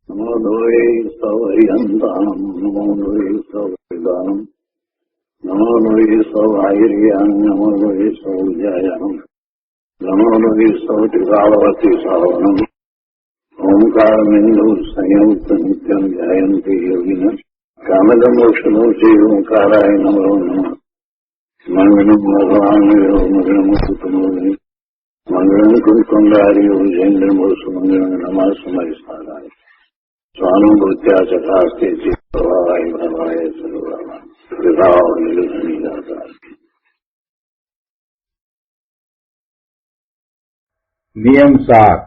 નમો દ્વૈ સવૈયંતાનમ નમો દ્વૈ સવૈદાનમ નમો દ્વૈ સવૈર્યાન નમો દ્વૈ સૌજાયાનમ નમો દ્વૈ સૌત્રિકાળવતી સાવનમ ઓમકારમિંદુ સંયુક્ત નિત્યમ ધ્યાયંતિ યોગિન કામદમોક્ષનો ચૈવ ઓંકારાય નમો નમઃ મંગળમ ભગવાન મંગળમ કુટુંબોની મંગળમ કુંડાર્યો જૈન્દ્રમોસુ મંગળમ નમઃ સમય સારાય સ્વાનુભૂત્યા ચકાસ્તે ચિત્તભાવાય ભવાય સર્વમાં વિભાવ નિલધની દાતા. નિયમસાર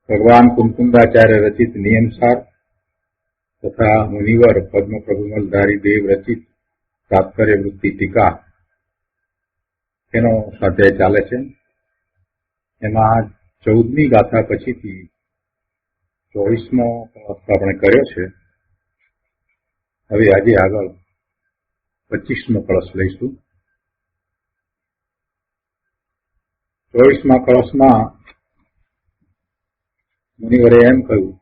ભગવાન કુમકુંદાચાર્ય રચિત નિયમસાર તથા મુનિવર પદ્મ પ્રભુમલધારી દેવ રચિત તાત્પર્ય વૃત્તિ ટીકા એનો સ્વાધ્યાય ચાલે છે. એમાં 14મી ગાથા પછીથી 24મો આપણે કર્યો છે. હવે આજે આગળ 25મો કળશ લઈશું. 24મા કળશમાં મુનિવરે એમ કહ્યું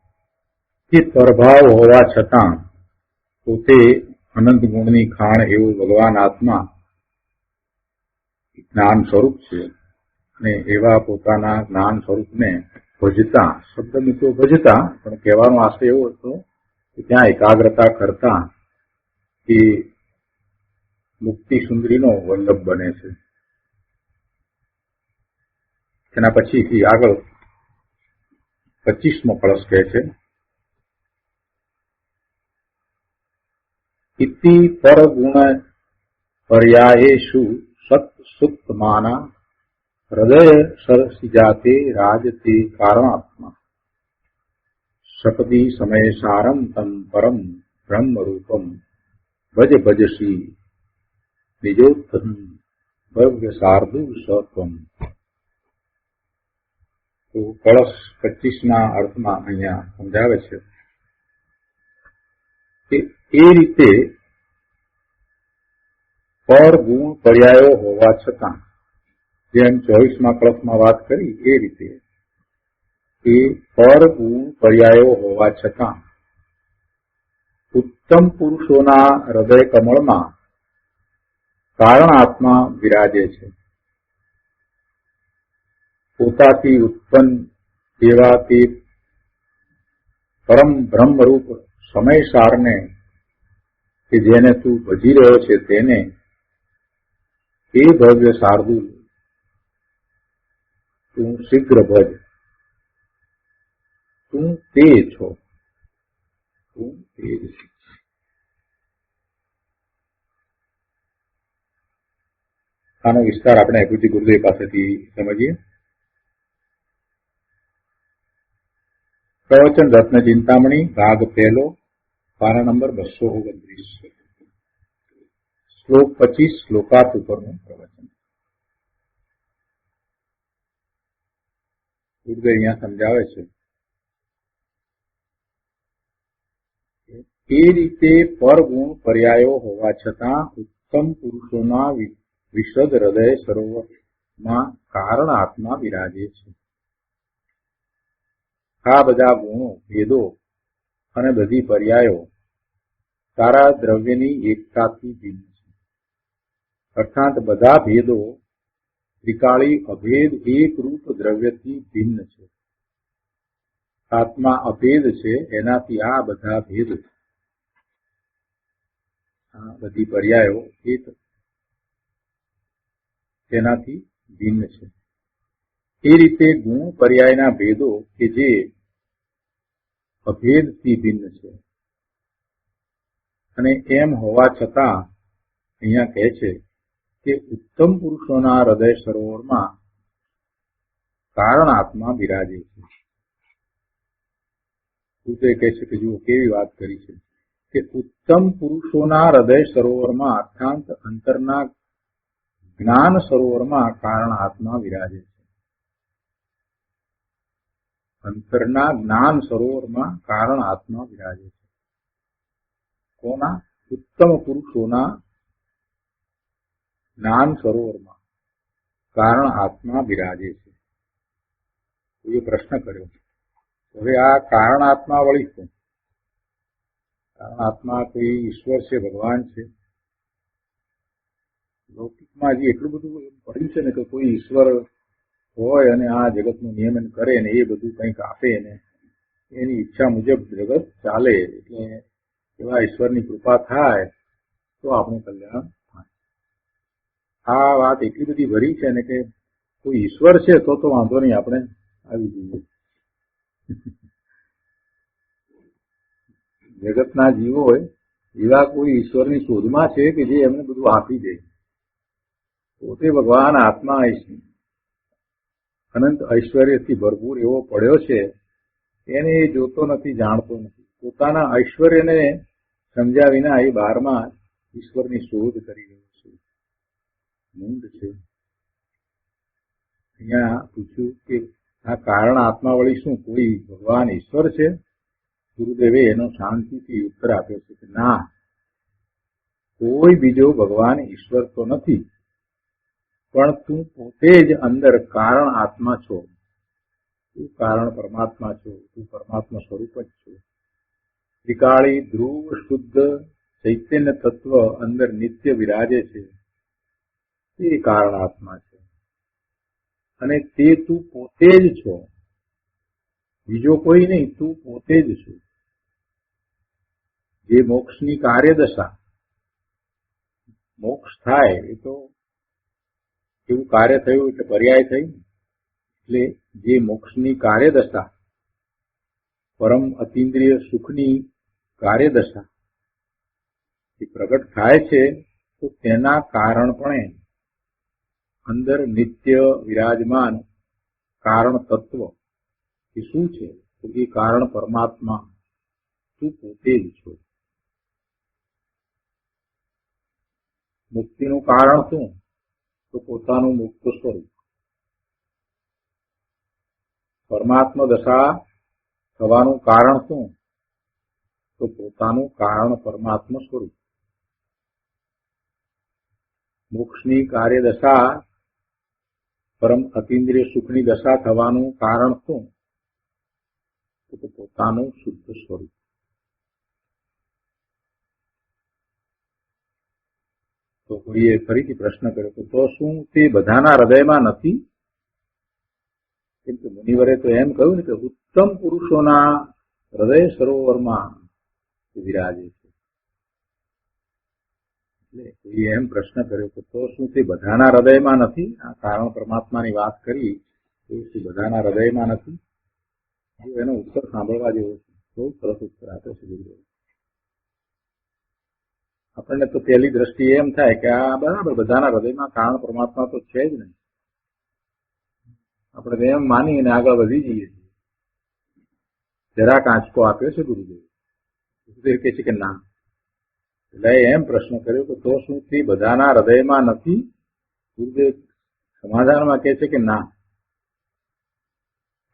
કે પરભાવ હોવા છતાં પોતે અનંત ગુણની ખાણ એવું ભગવાન આત્મા જ્ઞાન સ્વરૂપ છે અને એવા પોતાના જ્ઞાન સ્વરૂપને ભજતા, શબ્દ મિત્રો ભજતા, પણ કહેવાનો આશય એવો હતો કે ત્યાં એકાગ્રતા કરતા એ મુક્તિ સુંદરીનો વલ્લભ બને છે. એના પછીથી આગળ 25મો કળશ કહે છે ઇતિ પરગુણ પર્યાયેષુ સત સુપ્તમાના હૃદય સરસિજાતે રાજતે કારણાત્મા સપદી સમય સારમ તમ પરમ બ્રહ્મરૂપમ ભજ ભજસી નિજોત્થમ ભવ્ય શાર્દૂલ સત્વમ. તો કળશ 25ના અર્થમાં અહીંયા સમજાવે છે કે એ રીતે પર ગુણ પર્યાયો હોવા છતાં, જેમ 24મા કળશમાં વાત કરી એ રીતે એ પર ગુણ પર્યાયો હોવા છતાં ઉત્તમ પુરુષોના હૃદય કમળમાં કારણ આત્મા વિરાજે છે. પોતાથી ઉત્પન્ન એવા તે પરમ બ્રહ્મરૂપ સમયસારને કે જેને તું ભજી રહ્યો છે તેને એ ભવ્ય શાર્દૂલ તું શીઘ્ર ભજ. તું તે છો, તું તે જ છે. આનો વિસ્તાર આપણે પૂજ્ય ગુરુદેવ પાસેથી સમજીએ. પ્રવચન રત્ન ચિંતામણી ભાગ 1, પાના નંબર 229, શ્લોક 25, શ્લોકાર્થ ઉપરનું પ્રવચન. ગુરુદેવ અહીંયા સમજાવે છે એ રીતે પરગુણ પર્યાયો હોવા છતાં ઉત્તમ પુરુષોના વિશદ હૃદય સરોવરમાં કારણ આત્મા વિરાજે છે. આ બધા ગુણો, ભેદો અને બધી પર્યાયો તારા દ્રવ્યની એકતાથી ભિન્ન છે. અર્થાત બધા ભેદો ત્રિકાળી અભેદ એકરૂપ દ્રવ્યથી ભિન્ન છે. આત્મા અભેદ છે, એનાથી આ બધા ભેદ, આ બધી પર્યાયો તેનાથી ભિન્ન છે. એ રીતે ગુણ પર્યાયના ભેદો કે જે અભેદથી ભિન્ન છે, અને એમ હોવા છતાં અહીંયા કહે છે કે ઉત્તમ પુરુષોના હૃદય સરોવરમાં કારણ આત્મા બિરાજે છે. તે કહે છે કે જુઓ કેવી વાત કરી છે કે ઉત્તમ પુરુષોના હૃદય સરોવરમાં અર્થાત અંતરના જ્ઞાન સરોવરમાં કારણ આત્મા વિરાજે છે. અંતરના જ્ઞાન સરોવરમાં કારણ આત્મા વિરાજે છે. કોના? ઉત્તમ પુરુષોના જ્ઞાન સરોવરમાં કારણ આત્મા બિરાજે છે. એ પ્રશ્ન કર્યો. તો હવે આ કારણાત્મા વળી શું? કારણાત્મા કોઈ ઈશ્વર છે, ભગવાન છે? લૌકિકમાં હજી એટલું બધું પડ્યું છે ને કે કોઈ ઈશ્વર હોય અને આ જગતનું નિયમન કરે ને એ બધું કંઈક આપે ને એની ઈચ્છા મુજબ જગત ચાલે, એટલે એવા ઈશ્વરની કૃપા થાય તો આપણું કલ્યાણ થાય. આ વાત એટલી બધી ભરી છે ને કે કોઈ ઈશ્વર છે તો વાંધો નહીં, આપણે આવી જઈએ. જગતના જીવો હોય એવા કોઈ ઈશ્વરની શોધમાં છે કે જે એમને બધું આપી દે. પોતે ભગવાન આત્મા અનંત ઐશ્વર્યથી ભરપૂર એવો પડ્યો છે, એને એ જોતો નથી, જાણતો નથી. પોતાના ઐશ્વર્યને સમજ્યા વિના એ બહારમાં ઈશ્વરની શોધ કરી રહ્યો છે. મૂંડ છે. અહીંયા પૂછ્યું કે આ કારણ આત્મા વળી શું, કોઈ ભગવાન ઈશ્વર છે? ગુરુદેવે એનો શાંતિથી ઉત્તર આપ્યો છે કે ના, કોઈ બીજો ભગવાન ઈશ્વર તો નથી, પણ તું પોતે જ અંદર કારણ આત્મા છો. તું કારણ પરમાત્મા છો, તું પરમાત્મા સ્વરૂપ જ છો. ત્રિકાળી ધ્રુવ શુદ્ધ ચૈતન્ય તત્વ અંદર નિત્ય વિરાજે છે, તે કારણ આત્મા છે. અને તે તું પોતે જ છો, બીજો કોઈ નહીં, તું પોતે જ છો. જે મોક્ષની કાર્યદશા, મોક્ષ થાય એ તો એવું કાર્ય થયું એટલે પર્યાય થઈ. એટલે જે મોક્ષની કાર્યદશા, પરમ અતિન્દ્રિય સુખની કાર્યદશા એ પ્રગટ થાય છે, તો તેના કારણપણે અંદર નિત્ય વિરાજમાન કારણ તત્વ એ શું છે? તો એ કારણ પરમાત્મા, તું પોતે જ છો. મુક્તિનું કારણ શું? તો પોતાનું મુક્ત સ્વરૂપ. પરમાત્મા દશા થવાનું કારણ શું? તો પોતાનું કારણ પરમાત્મા સ્વરૂપ. મોક્ષની કાર્યદશા, પરમ અતિન્દ્રિય સુખની દશા થવાનું કારણ શું? તો પોતાનું શુદ્ધ સ્વરૂપ. તો કોઈએ ફરીથી પ્રશ્ન કર્યો, તો શું તે બધાના હૃદયમાં નથી? કેમ કે મુનિવરે તો એમ કહ્યું ને કે ઉત્તમ પુરુષોના હૃદય સરોવરમાં વિરાજે છે. એટલે કોઈએ એમ પ્રશ્ન કર્યો કે તો શું તે બધાના હૃદયમાં નથી? આ કારણ પરમાત્માની વાત કરી, તો શું બધાના હૃદયમાં નથી? એનો ઉત્તર સાંભળવા જેવો છે. બહુ સરસ ઉત્તર આપ્યો છે ગુરુદેવ. આપણને તો પહેલી દ્રષ્ટિએ એમ થાય કે આ બરાબર, બધાના હૃદયમાં કારણ પરમાત્મા તો છે જ નહીં. આપણે એમ માનીને આગળ વધી જઈએ છીએ. જરાક આંચકો આપ્યો છે ગુરુદેવ. ગુરુદેવ કહે છે કે ના. એટલે એમ પ્રશ્ન કર્યો કે તો શું તે બધાના હૃદયમાં નથી? ગુરુદેવ સમાધાનમાં કહે છે કે ના,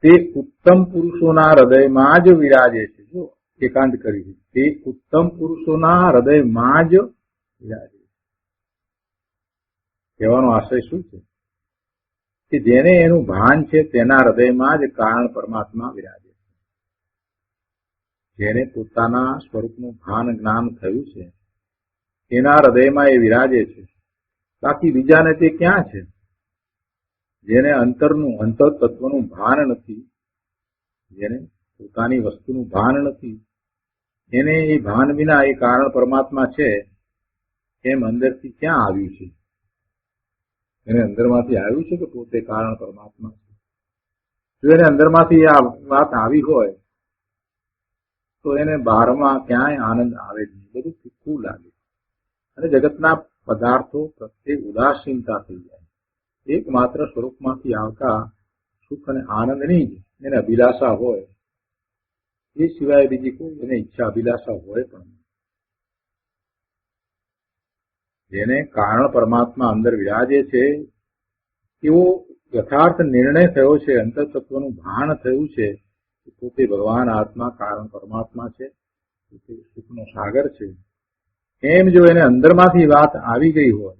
તે ઉત્તમ પુરુષોના હૃદયમાં જ વિરાજે છે. જો એકાંત કરી છે, તે ઉત્તમ પુરુષોના હૃદયમાં જ વિરાજે છે. કહેવાનો આશય શું છે? કે જેને એનું ભાન છે તેના હૃદયમાં જ કારણ પરમાત્મા વિરાજે છે. જેને પોતાના સ્વરૂપનું ભાન જ્ઞાન થયું છે તેના હૃદયમાં એ વિરાજે છે. બાકી બીજાને તે ક્યાં છે? જેને અંતર તત્વનું ભાન નથી, જેને પોતાની વસ્તુનું ભાન નથી, એને એ ભાન વિના એ કારણ પરમાત્મા છે એમ અંદરથી ક્યાં આવ્યું છે? એને અંદરમાંથી આવ્યું છે કે પોતે કારણ પરમાત્મા છે? જો એને અંદરમાંથી આ વાત આવી હોય તો એને બહારમાં ક્યાંય આનંદ આવે જ નહીં, બધું ફીક્કું લાગે અને જગતના પદાર્થો પ્રત્યે ઉદાસીનતા થઈ જાય. એકમાત્ર સ્વરૂપમાંથી આવતા સુખ અને આનંદની જ એને અભિલાષા હોય, એ સિવાય બીજી કોઈ એને ઈચ્છા અભિલાષા હોય પણ નહીં. જેને કારણ પરમાત્મા અંદર વિરાજે છે એવો યથાર્થ નિર્ણય થયો છે, અંતરતત્વનું ભાન થયું છે કે પોતે ભગવાન આત્મા કારણ પરમાત્મા છે, પોતે સુખનો સાગર છે. એમ જો એને અંદરમાંથી વાત આવી ગઈ હોય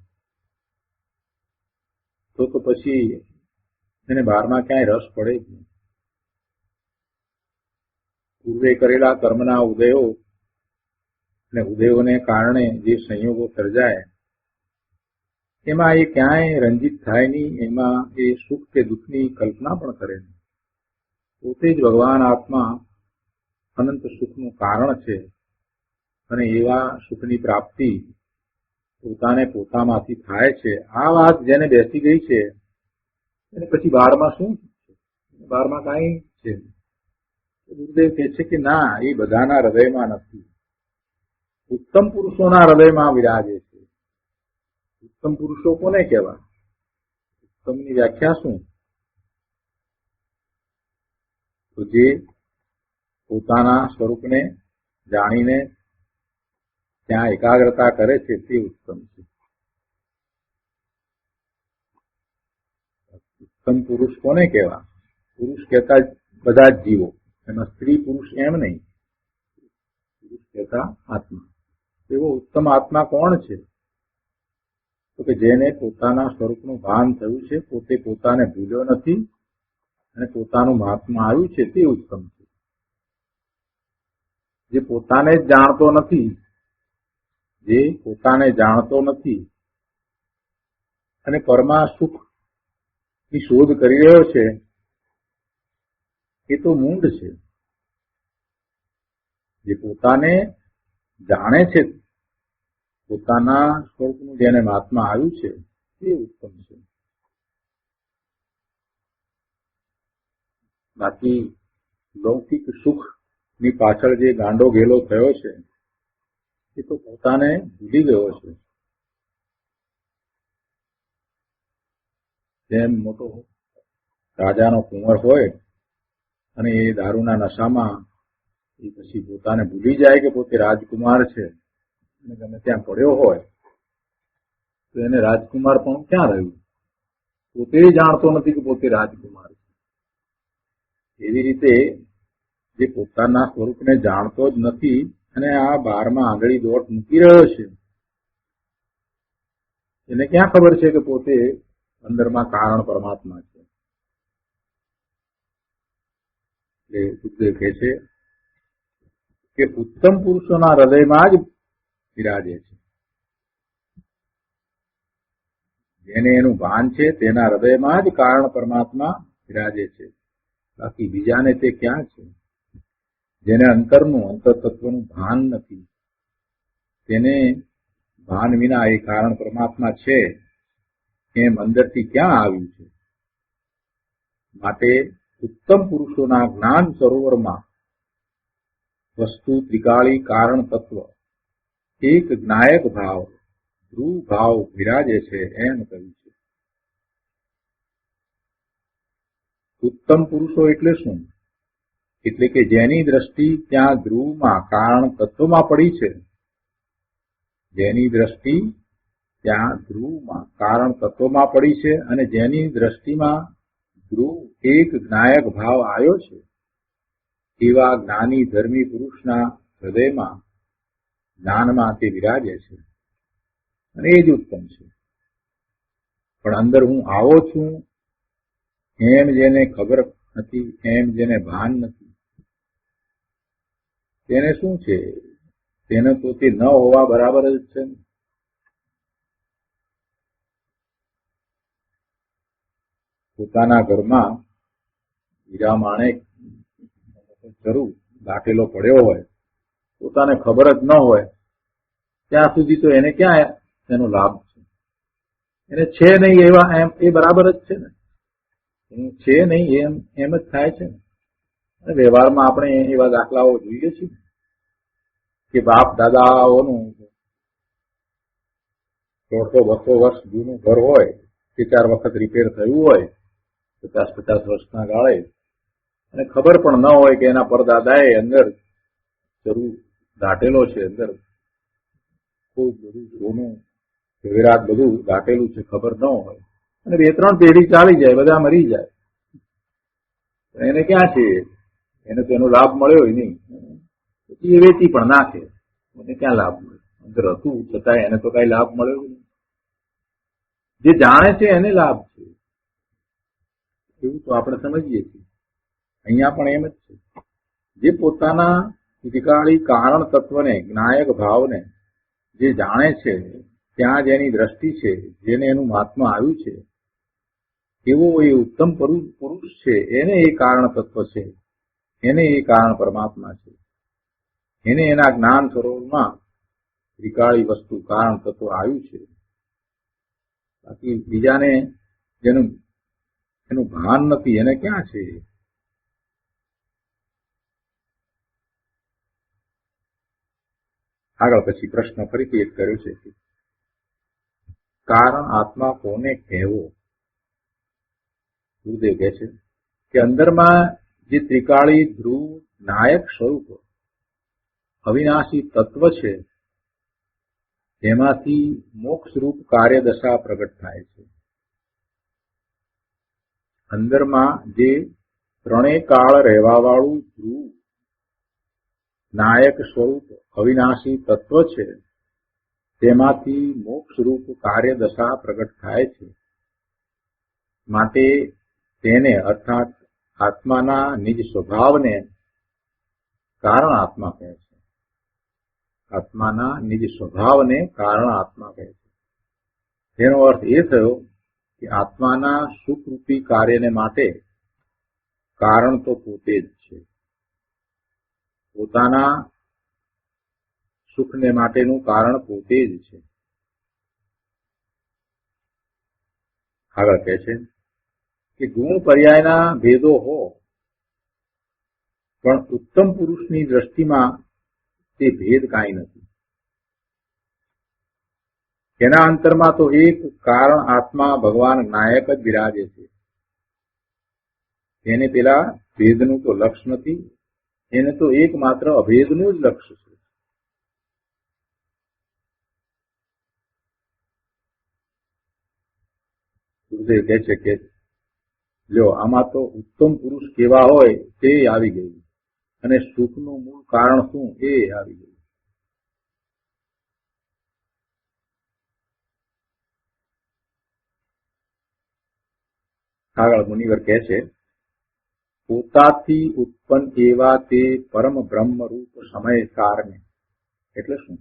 તો પછી એને બહારમાં ક્યાંય રસ પડે જ નહીં. પૂર્વે કરેલા કર્મના ઉદયો અને ઉદયોને કારણે જે સંયોગો સર્જાય એમાં એ ક્યાંય રંજિત થાય નહીં, એમાં એ સુખ કે દુઃખની કલ્પના પણ કરે નહીં. પોતે જ ભગવાન આત્મા અનંત સુખનું કારણ છે અને એવા સુખની પ્રાપ્તિ પોતાને પોતામાંથી થાય છે. આ વાત જેને બેસી ગઈ છે એને પછી બહારમાં શું છે? બહારમાં કાંઈ છે. ગુરુદેવ કહે છે કે ના, એ બધાના હૃદયમાં નથી, ઉત્તમ પુરુષોના હૃદયમાં વિરાજે છે. ઉત્તમ પુરુષો કોને કહેવા? ઉત્તમની વ્યાખ્યા શું? તો જે પોતાના સ્વરૂપને જાણીને ત્યાં એકાગ્રતા કરે છે તે ઉત્તમ છે. ઉત્તમ પુરુષ કોને કહેવા? પુરુષ કહેતા બધા જ જીવો, એમાં સ્ત્રી પુરુષ એમ નહીં, પુરુષ કહેતા આત્મા. એવો ઉત્તમ આત્મા કોણ છે? તો કે જેને પોતાના સ્વરૂપનું ભાન થયું છે, પોતે પોતાને ભૂલ્યો નથી અને પોતાનું મહાત્મા આવ્યું છે, તે ઉત્તમ છે. જે પોતાને જ જાણતો નથી, જે પોતાને જાણતો નથી અને પરમા સુખની શોધ કરી રહ્યો છે, એ તો મૂંઢ છે. જે પોતાને જાણે છે, પોતાના સ્વરૂપનું જેને મહાત્મા આવ્યું છે, તે ઉત્તમ છે. બાકી લૌકિક સુખની પાછળ જે ગાંડો ઘેલો થયો છે એ તો પોતાને ભૂલી ગયો છે. જેમ મોટો રાજાનો કુંવર હોય અને એ દારૂના નશામાં એ પછી પોતાને ભૂલી જાય કે પોતે રાજકુમાર છે અને ગમે ત્યાં પડ્યો હોય તો એને રાજકુમાર પણ ક્યાં રહ્યું? પોતે જાણતો નથી કે પોતે રાજકુમાર છે. એવી રીતે જે પોતાના સ્વરૂપને જાણતો જ નથી અને આ બહારમાં આંગળી દોટ મૂકી રહ્યો છે, એને ક્યાં ખબર છે કે પોતે અંદરમાં કારણ પરમાત્મા છે? એટલે સુખદેવ કહે છે કે ઉત્તમ પુરુષોના હૃદયમાં જ વિરાજે છે. જેને એનું ભાન છે તેના હૃદયમાં જ કારણ પરમાત્મા વિરાજે છે. બાકી બીજાને તે ક્યાં છે? જેને અંતરનું અંતરતત્વનું ભાન નથી, તેને ભાન વિના એ કારણ પરમાત્મા છે એમ અંદરથી ક્યાં આવ્યું છે? માટે ઉત્તમ પુરુષોના જ્ઞાન સરોવરમાં વસ્તુ ત્રિકાળી કારણ તત્વ એક જ્ઞાયક ભાવ ધ્રુવ ભાવ વિરાજે છે એમ કહ્યું છે. ઉત્તમ પુરુષો એટલે શું? એટલે કે જેની દ્રષ્ટિ ત્યાં ધ્રુવમાં કારણ તત્વમાં પડી છે, જેની દ્રષ્ટિ ત્યાં ધ્રુવમાં કારણ તત્વમાં પડી છે અને જેની દ્રષ્ટિમાં ધ્રુવ એક જ્ઞાયક ભાવ આવ્યો છે, એવા જ્ઞાની ધર્મી પુરુષના હૃદયમાં જ્ઞાનમાં તે વિરાજે છે અને એ જ ઉત્તમ છે. પણ અંદર હું આવો છું એમ જેને ખબર નથી, એમ જેને ભાન નથી, તેને શું છે? તેને તો તે ન હોવા બરાબર જ છે. પોતાના ઘરમાં હીરા માણેક જરૂર દાટેલો પડ્યો હોય, પોતાને ખબર જ ન હોય ત્યાં સુધી તો એને ક્યાં એનો લાભ છે? એને છે નહીં એવા એમ એ બરાબર જ છે ને. એનું છે નહીં એમ જ થાય છે ને. અને વ્યવહારમાં આપણે એવા દાખલાઓ જોઈએ છીએ કે બાપ દાદાઓનું 100-200 વર્ષ જૂનું ઘર હોય, 4 વખત રિપેર થયું હોય 50-50 વર્ષના ગાળે, અને ખબર પણ ન હોય કે એના પરદાદાએ અંદર જરૂર દાટેલો છે, અંદર ખૂબ બધું સોનું વિરાટ બધું દાટેલું છે, ખબર ન હોય, અને 2-3 પેઢી ચાલી જાય, બધા મરી જાય, એને ક્યાં છે? એને તો એનો લાભ મળ્યો નહીં. પછી એ વેચી પણ નાખે, એને ક્યાં લાભ મળ્યો? અંદર હતું છતાં એને તો કઈ લાભ મળ્યો નહીં. જે જાણે છે એને લાભ છે, એવું તો આપણે સમજીએ છીએ. અહીંયા પણ એમ જ છે. જે પોતાના ત્રિકાળી કારણ તત્વને, જ્ઞાયક ભાવને જે જાણે છે, ત્યાં જેની દ્રષ્ટિ છે, જેને એનું મહાત્મા આવ્યું છે, એવો એ ઉત્તમ પુરુષ છે, એને એ કારણ તત્વ છે, એને એ કારણ પરમાત્મા છે, એને એના જ્ઞાન સ્વરૂપમાં ત્રિકાળી વસ્તુ કારણ તત્વ આવ્યું છે. બાકી બીજાને જેનું એનું ભાન નથી, એને ક્યાં છે? આગળ પછી પ્રશ્ન ફરીથી એક કર્યો છે કે કારણ આત્મા કોને કહેવો? ગુરુદેવ કહે છે કે અંદરમાં જે ત્રિકાળી ધ્રુવ નાયક સ્વરૂપ અવિનાશી તત્વ છે, તેમાંથી મોક્ષરૂપ કાર્યદશા પ્રગટ થાય છે. અંદરમાં જે ત્રણેય કાળ રહેવાવાળું ધ્રુવ નાયક સ્વરૂપ અવિનાશી તત્વ છે, તેમાંથી મોક્ષરૂપ કાર્યદશા પ્રગટ થાય છે. માટે તેને અર્થાત આત્માના નિજ સ્વભાવને કારણ આત્મા કહે છે. આત્માના નિજ સ્વભાવને કારણ આત્મા કહે છે. તેનો અર્થ એ થયો કે આત્માના સુખરૂપી કાર્યને માટે કારણ તો પોતે જ છે. પોતાના સુખને માટેનું કારણ પોતે જ છે. આગળ કહે છે કે ગુણ પર્યાયના ભેદો હો, પણ ઉત્તમ પુરુષની દ્રષ્ટિમાં તે ભેદ કાંઈ નથી. એના અંતરમાં તો એક કારણ આત્મા ભગવાન નાયક જ બિરાજે છે. એને પેલા ભેદનું તો લક્ષ નથી, એને તો એકમાત્ર અભેદનું જ લક્ષ્ય છે. ગુરુદેવ કહે છે કે જો આમાં તો ઉત્તમ પુરુષ કેવા હોય તે આવી ગયું, અને સુખનું મૂળ કારણ શું એ આવી ગયું. આગળ મુનિવર કહે છે પોતાથી ઉત્પન્ન એવા તે પરમ બ્રહ્મ રૂપ સમય સારને. એટલે શું?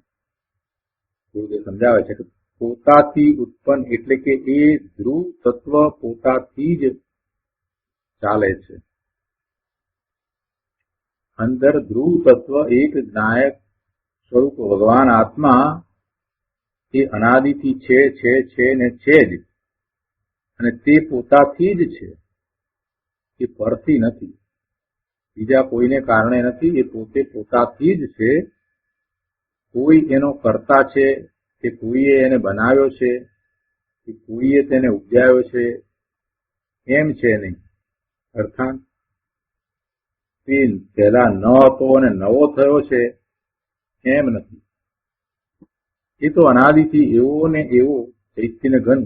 ગુરુદેવ સમજાવે છે કે પોતાથી ઉત્પન્ન એટલે કે એ ધ્રુવ તત્વ પોતાથી જ ચાલે છે. અંદર ધ્રુવ તત્વ એક નાયક સ્વરૂપ ભગવાન આત્મા એ અનાદિથી છે ને છે જ, અને તે પોતાથી જ છે. એ પરથી નથી, બીજા કોઈને કારણે નથી. એ પોતે પોતાથી જ છે. કોઈ એનો કર્તા છે કે કોઈએ એને બનાવ્યો છે કે કોઈએ તેને ઉપજાવ્યો છે એમ છે નહીં. અર્થાત તે પહેલા ન હતો અને નવો થયો છે એમ નથી. એ તો અનાદિથી એવો ને એવો ચૈતન્ય ઘન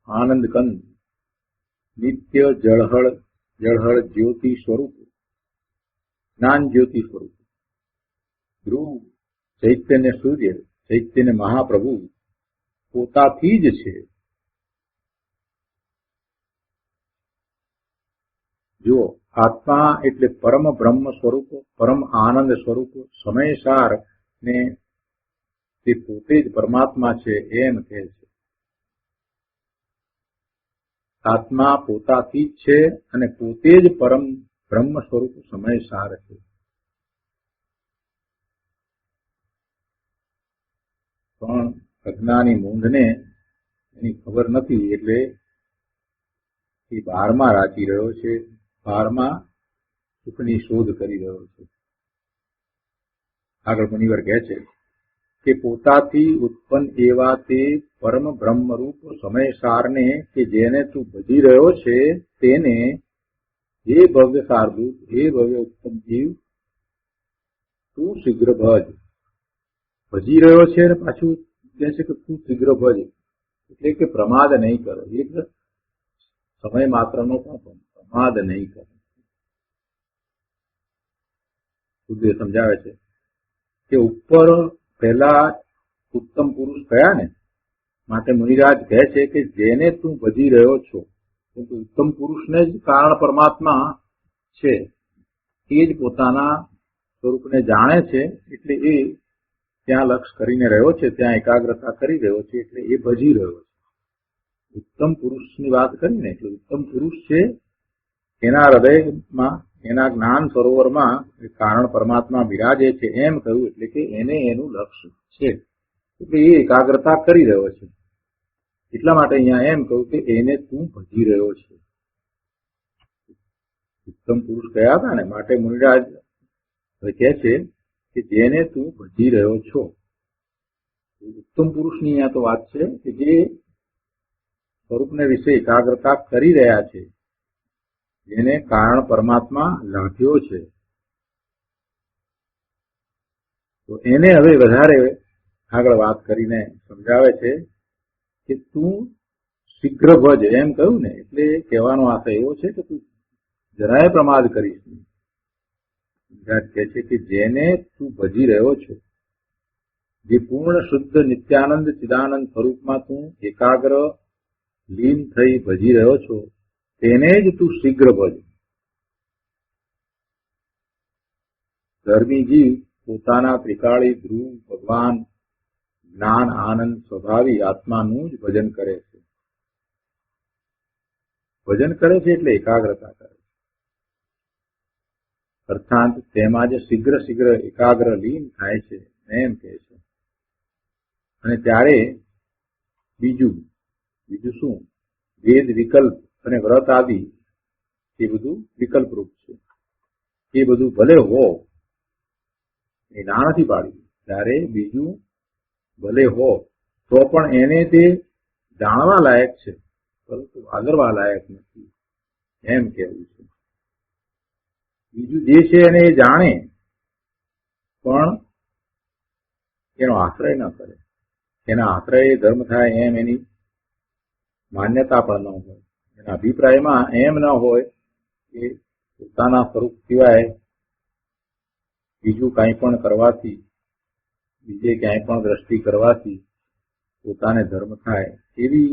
આનંદ કંદ નિત્ય જળહળ જ્યોતિ સ્વરૂપ જ્ઞાન જ્યોતિ સ્વરૂપ ધ્રુવ ચૈતન્ય સૂર્ય ચૈતન્ય મહાપ્રભુ પોતાથી જ છે. જુઓ, આત્મા એટલે પરમ બ્રહ્મ સ્વરૂપ, પરમ આનંદ સ્વરૂપ, સમયસાર ને તે પોતે જ પરમાત્મા છે એમ કહે છે. આત્મા પોતાથી જ છે અને પોતે જ પરમ બ્રહ્મ સ્વરૂપ સમયસાર છે. પણ અજ્ઞાની મૂંઢને એની ખબર નથી, એટલે એ બહારમાં રાચી રહ્યો છે, બહારમાં સુખની શોધ કરી રહ્યો છે. આગળ મુનિવર કહે છે કે પોતાથી ઉત્પન્ન એવા તે પરમ બ્રહ્મરૂપ સમયસારને કે જેને તું ભજી રહ્યો છે તેને હે ભવ્ય સારદૂત, હે ભવ્ય ઉત્તમ જીવ, તું શીઘ્ર ભજ. ભજી રહ્યો છે અને પાછું કહે છે કે તું શીઘ્ર ભજ, એટલે કે પ્રમાદ નહીં કરો. એક સમય માત્રનો પણ પ્રમાદ નહીં કરો. બુદ્ધિ સમજાવે છે કે ઉપર પહેલા ઉત્તમ પુરુષ કયા ને, માટે મુનિરાજ કહે છે કે જેને તું ભજી રહ્યો છો, ઉત્તમ પુરુષને જ કારણ પરમાત્મા છે, એ જ પોતાના સ્વરૂપને જાણે છે એટલે એ ત્યાં લક્ષ કરીને રહ્યો છે, ત્યાં એકાગ્રતા કરી રહ્યો છે, એટલે એ ભજી રહ્યો છે. ઉત્તમ પુરુષની વાત કરીને, એટલે ઉત્તમ પુરુષ છે એના હૃદયમાં, એના જ્ઞાન સરોવરમાં કારણ પરમાત્મા બિરાજે છે એમ કહ્યું, એટલે કે એને એનું લક્ષ્ય છે, એટલે એ એકાગ્રતા કરી રહ્યો છે. એટલા માટે અહીંયા એમ કહ્યું કે એને તું ભજી રહ્યો છે. ઉત્તમ પુરુષ કયા હતા ને, માટે મુનિરાજ કહે છે કે જેને તું ભજી રહ્યો છો. ઉત્તમ પુરુષની અહીંયા તો વાત છે કે જે સ્વરૂપને વિશે એકાગ્રતા કરી રહ્યા છે, જેને કારણ પરમાત્મા લાભ્યો છે, તો એને હવે વધારે આગળ વાત કરીને સમજાવે છે કે તું શીઘ્ર ભજ, એમ કહ્યું ને, એટલે કહેવાનો આશય એવો છે કે તું જરાય પ્રમાદ કરીશ નહીં. કહે છે કે જેને તું ભજી રહ્યો છો, જે પૂર્ણ શુદ્ધ નિત્યાનંદ ચિદાનંદ સ્વરૂપમાં તું એકાગ્ર લીન થઈ ભજી રહ્યો છો, તેને જ તું શીઘ્ર ભજ. ધર્મી જીવ પોતાના ત્રિકાળી ધ્રુવ ભગવાન જ્ઞાન આનંદ સ્વભાવી આત્માનું જ ભજન કરે છે. ભજન કરે છે એટલે એકાગ્રતા કરે છે, અર્થાત તેમાં જે શીઘ્ર શીઘ્ર એકાગ્ર લીન થાય છે એમ કહે છે. અને ત્યારે બીજું શું? વેદ વિકલ્પ અને વ્રત આદિ એ બધું વિકલ્પ રૂપ છે. એ બધું ભલે હો, એ ના નથી પાડી, ત્યારે બીજું ભલે હો તો પણ એને તે જાણવા લાયક છે, પરંતુ આદરવા લાયક નથી એમ કહેવું છે. બીજું જે છે એને એ જાણે પણ એનો આશ્રય ન કરે. એના આશ્રય ધર્મ થાય એમ એની માન્યતા પણ ન હોય. એના અભિપ્રાયમાં એમ ન હોય કે પોતાના સ્વરૂપ સિવાય બીજું કાંઈ પણ કરવાથી, બીજે ક્યાંય પણ દ્રષ્ટિ કરવાથી પોતાને ધર્મ થાય, એવી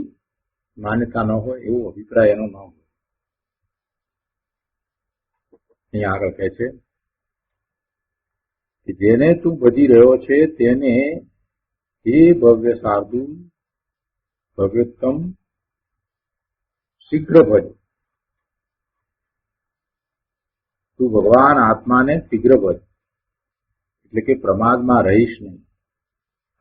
માન્યતા ન હોય, એવો અભિપ્રાય એનો ન હોય. અહીંયા આગળ કહે છે કે જેને તું ભજી રહ્યો છે તેને એ ભવ્ય શાર્દુલ ભવ્યોત્તમ શીઘ્ર ભજ. તું ભગવાન આત્માને શીઘ્ર ભજ, એટલે કે પ્રમાદમાં રહીશ નહીં.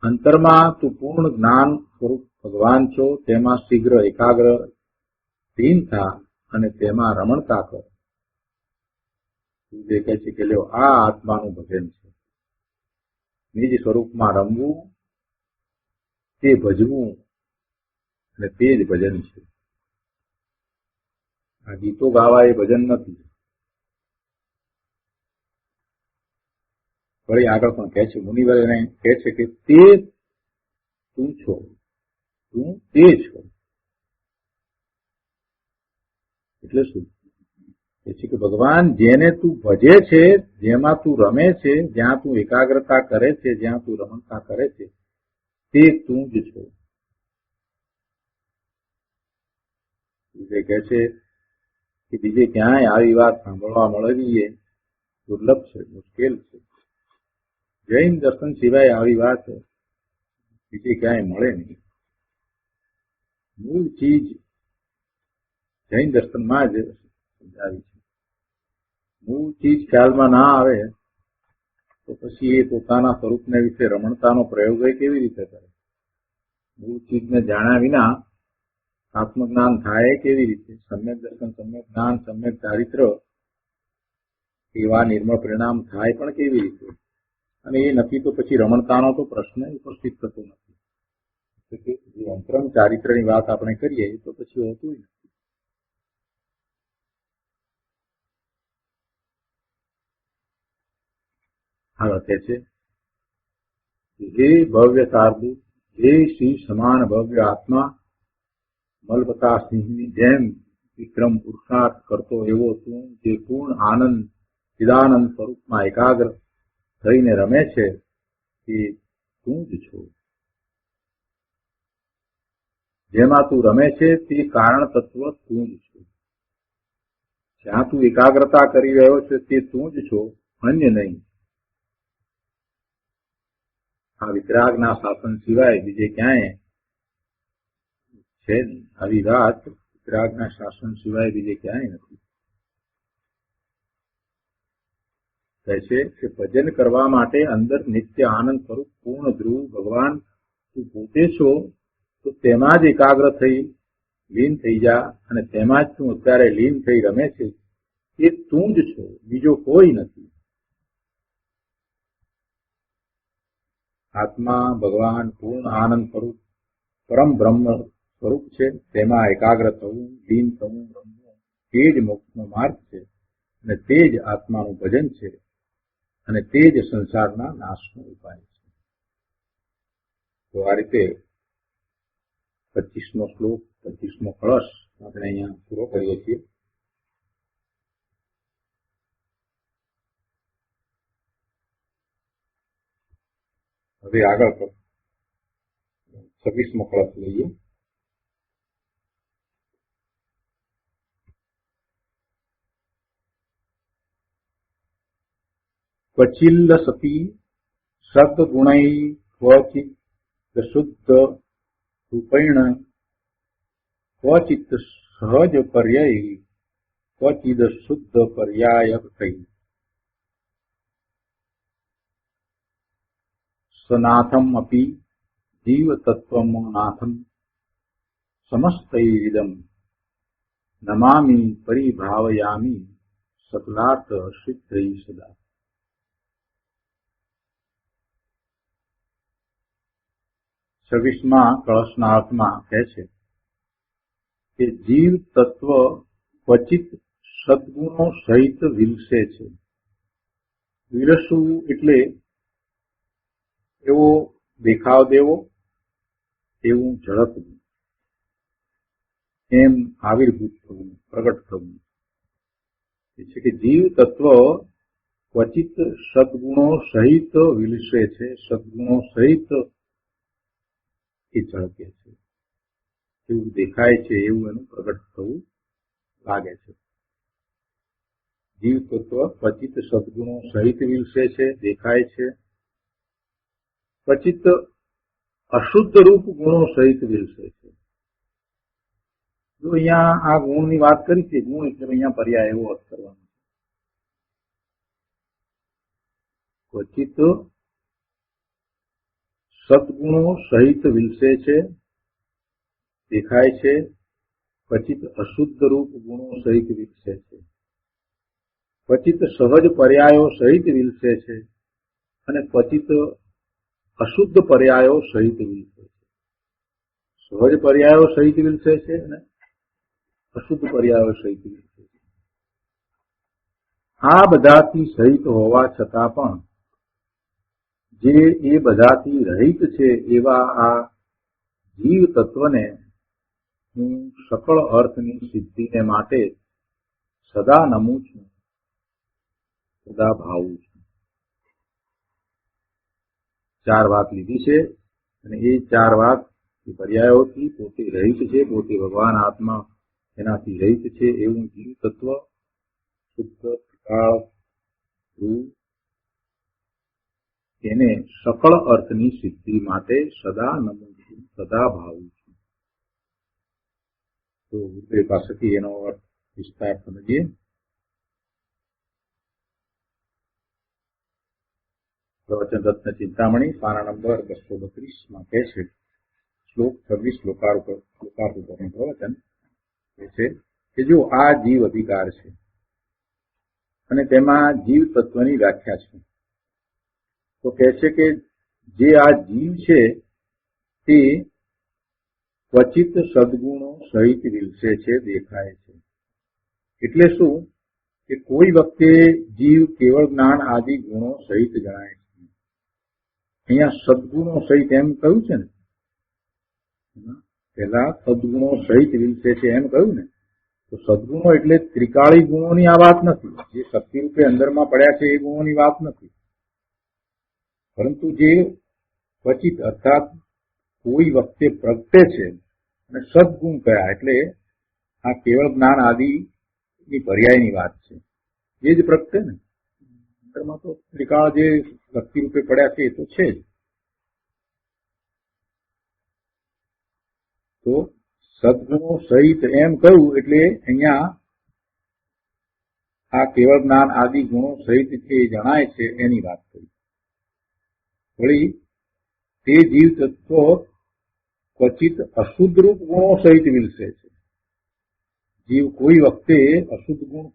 અંતરમાં તું પૂર્ણ જ્ઞાન સ્વરૂપ ભગવાન છો, તેમાં શીઘ્ર એકાગ્ર લીન થા અને તેમાં રમણતા કર. તું જે કહે છે કે લ્યો આ આત્માનું ભજન છે, નિજ સ્વરૂપમાં રમવું, તે ભજવું, અને તે જ ભજન છે. આ ગીતો ગાવા એ ભજન નથી. વળી આગળ પણ કહે છે, મુનિવરને કહે છે કે તે તું છો, તું તે છો. એટલે શું? એ છે કે ભગવાન જેને તું ભજે છે, જેમાં તું રમે છે, જ્યાં તું એકાગ્રતા કરે છે, જ્યાં તું રમણતા કરે છે, તે તું જ છો. જે કહે છે કે બીજે ક્યાંય આવી વાત સાંભળવા મળવી એ દુર્લભ છે, મુશ્કેલ છે. જૈન દર્શન સિવાય આવી વાત બીજે ક્યાંય મળે નહીં. મૂળ ચીજ જૈન દર્શનમાં જ સમજાવી છે. મૂળ ચીજ ખ્યાલમાં ના આવે તો પછી એ પોતાના સ્વરૂપને વિશે રમણતાનો પ્રયોગ કેવી રીતે કરે? મૂળ ચીજને જાણ્યા વિના આત્મજ્ઞાન થાય કેવી રીતે? સમ્યક દર્શન, સમ્યક જ્ઞાન, સમ્યક ચારિત્ર એવા નિર્મળ પરિણામ થાય પણ કેવી રીતે? અને એ નથી તો પછી રમણતાનો તો પ્રશ્ન ઉપસ્થિત થતો નથી. એટલે કે જે અંતરંગ ચારિત્રની વાત આપણે કરીએ તો પછી હોતું નથી. આગળ કહે છે હે ભવ્ય સારદુ, હે શ્રી સમાન ભવ્ય આત્મા, મલબતા સિંહની જેમ વિક્રમ પુરુષાર્થ કરતો એવો તું, જે પૂર્ણ આનંદ ચિદાનંદ સ્વરૂપમાં એકાગ્ર થઈને રમે છે, એ તું જ છો. જેમાં તું રમે છે તે કારણ તત્વ તું જ છો. જ્યાં તું એકાગ્રતા કરી રહ્યો છે તે તું જ છો, અન્ય નહીં. આ વિતરાગના શાસન સિવાય બીજે ક્યાંય છે નહીં. આવી વાત વિતરાગના શાસન સિવાય બીજે ક્યાંય નથી. કહે છે કે ભજન કરવા માટે અંદર નિત્ય આનંદ સ્વરૂપ પૂર્ણ ધ્રુવ ભગવાન તું પોતે છો, તો તેમાં જ એકાગ્ર થઈ લીન થઈ જા, અને તેમાં જ તું અત્યારે લીન થઈ રમે છે, એ તું જ છો, બીજો કોઈ નથી. આત્મા ભગવાન પૂર્ણ આનંદ સ્વરૂપ પરમ બ્રહ્મ સ્વરૂપ છે. તેમાં એકાગ્ર થવું, લીન થવું, રમવું તે જ મોક્ષનો માર્ગ છે, અને તે જ આત્માનું ભજન છે, અને તે જ સંસારના નાશનો ઉપાય છે. તો આ રીતે 25મો શ્લોક, 25મો કળશ આપણે અહીંયા પૂરો કરીએ છીએ. હવે આગળ 26મો કળશ લઈએ. ક્વચિલ્લ સતી સદ્ગુણૈ ક્વચિત શુદ્ધ રૂપેણ ક્વચિત સહજ પર્યાય ક્વચિદ શુદ્ધ પર્યાયકૈ સનાથમ અપી જીવ તત્વમ નાથમ સમસ્તૈદમ નમામિ પરિભાવયામિ સકલાર્થ સિદ્ધૈ સદા. છવ્વીસમા કળશના અર્થમાં કહે છે કે જીવ તત્વ ક્વચિત સદગુણો સહિત વિલસે છે. વિલસવું એટલે એવો દેખાવ દેવો, એવું ઝડપવું, એમ આવિર્ભૂત થવું, પ્રગટ થવું. એ છે કે જીવ તત્વ ક્વચિત સદગુણો સહિત વિલસે છે, સદગુણો સહિત એ ઝળકે છે, એવું દેખાય છે, એવું એનું પ્રગટ થવું લાગે છે. જીવ તત્વ ક્વચિત સદગુણો સહિત વિલસે છે, દેખાય છે, ક્વચિત અશુદ્ધ રૂપ ગુણો સહિત વિલસે છે. જો અહીંયા આ ગુણની વાત કરી છે, ગુણ એટલે અહીંયા પર્યાય એવો અર્થ કરવાનો છે. ક્વચિત સદગુણો સહિત વિલસે છે, દેખાય છે, ક્વચિત અશુદ્ધ રૂપ ગુણો સહિત વિલસે છે, ક્વચિત સહજ પર્યાયો સહિત વિલસે છે, અને ક્વચિત અશુદ્ધ પર્યાયો સહિત વિલસે છે. સહજ પર્યાયો સહિત વિલસે છે અને અશુદ્ધ પર્યાયો સહિત વિલસે છે. આ બધાથી સહિત હોવા છતાં પણ જે એ બધાથી રહિત છે એવા આ જીવ તત્વને હું સકળ અર્થની સિદ્ધિને માટે સદા નમું છું, સદા ભાવું છું. 4 વાત લીધી છે, અને એ 4 વાત પર્યાયોથી પોતે રહિત છે, પોતે ભગવાન આત્મા એનાથી રહિત છે એવું જીવ તત્વ શુદ્ધ પ્રકાળ એને સકળ અર્થની સિદ્ધિ માટે સદા નમું છું, સદા ભાવું છું. તો ઉત્તરે પાસેથી એનો અર્થ વિસ્તાર સમજીએ. પ્રવચન રત્ન ચિંતામણી પાના નંબર 232 કહે છે, શ્લોક 26 લોકાર્પણ પ્રવચન એ છે કે જો આ જીવ અધિકાર છે અને તેમાં જીવ તત્વની વ્યાખ્યા છે, તો કહે છે કે જે આ જીવ છે તે ક્વચિત સદગુણો સહિત વિલસે છે, દેખાય છે. એટલે શું કે કોઈ વખતે જીવ કેવળ જ્ઞાન આદિ ગુણો સહિત જણાય છે. અહીંયા સદગુણો સહિત એમ કહ્યું છે ને, પેલા સદગુણો સહિત વિલસે છે એમ કહ્યું ને, તો સદગુણો એટલે ત્રિકાળી ગુણોની આ વાત નથી. જે શક્તિ રૂપે અંદરમાં પડ્યા છે એ ગુણોની વાત નથી, પરંતુ જે ક્વચિત અર્થાત કોઈ વખતે પ્રગટે છે, અને સદગુણ કયા એટલે આ કેવળ જ્ઞાન આદિની પર્યાયની વાત છે. એ જ પ્રગટે ને, અંદરમાં તો ત્રિકાળ જે શક્તિ રૂપે પડ્યા છે એ તો છે જ, તો સદગુણો સહિત એમ કહ્યું એટલે અહીંયા આ કેવળ જ્ઞાન આદિ ગુણો સહિત જે જણાય છે એની વાત કરી. વળી તે જીવ તત્વ ક્વચિત અશુદ્ધ રૂપ ગુણો સહિત વિલસે છે. જીવ કોઈ વખતે અશુદ્ધ ગુણ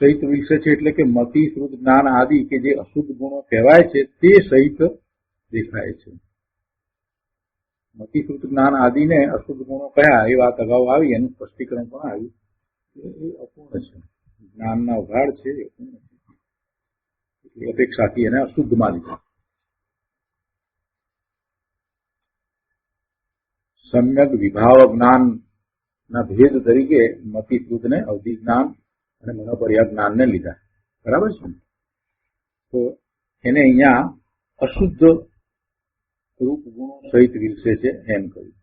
સહિત વિલસે છે એટલે કે મતિ શ્રુત જ્ઞાન આદિ કે જે અશુદ્ધ ગુણો કહેવાય છે તે સહિત દેખાય છે. મતિ શ્રુત જ્ઞાન આદિને અશુદ્ધ ગુણો કયા એ વાત અગાઉ આવી, એનું સ્પષ્ટીકરણ પણ આવ્યું. એ અપૂર્ણ છે, જ્ઞાનના ઉઘાડ છે, એ અપૂર્ણ છે. એટલે અપેક્ષાથી એને અશુદ્ધમાં લીધા. સમ્યક વિભાવ જ્ઞાનના ભેદ તરીકે મતિ શ્રુતને અવધિ જ્ઞાન અને મનોપર્યા જ્ઞાનને લીધા. બરાબર છે. તો એને અહીંયા અશુદ્ધ રૂપ ગુણો સહિત વિલસે છે એમ કહ્યું.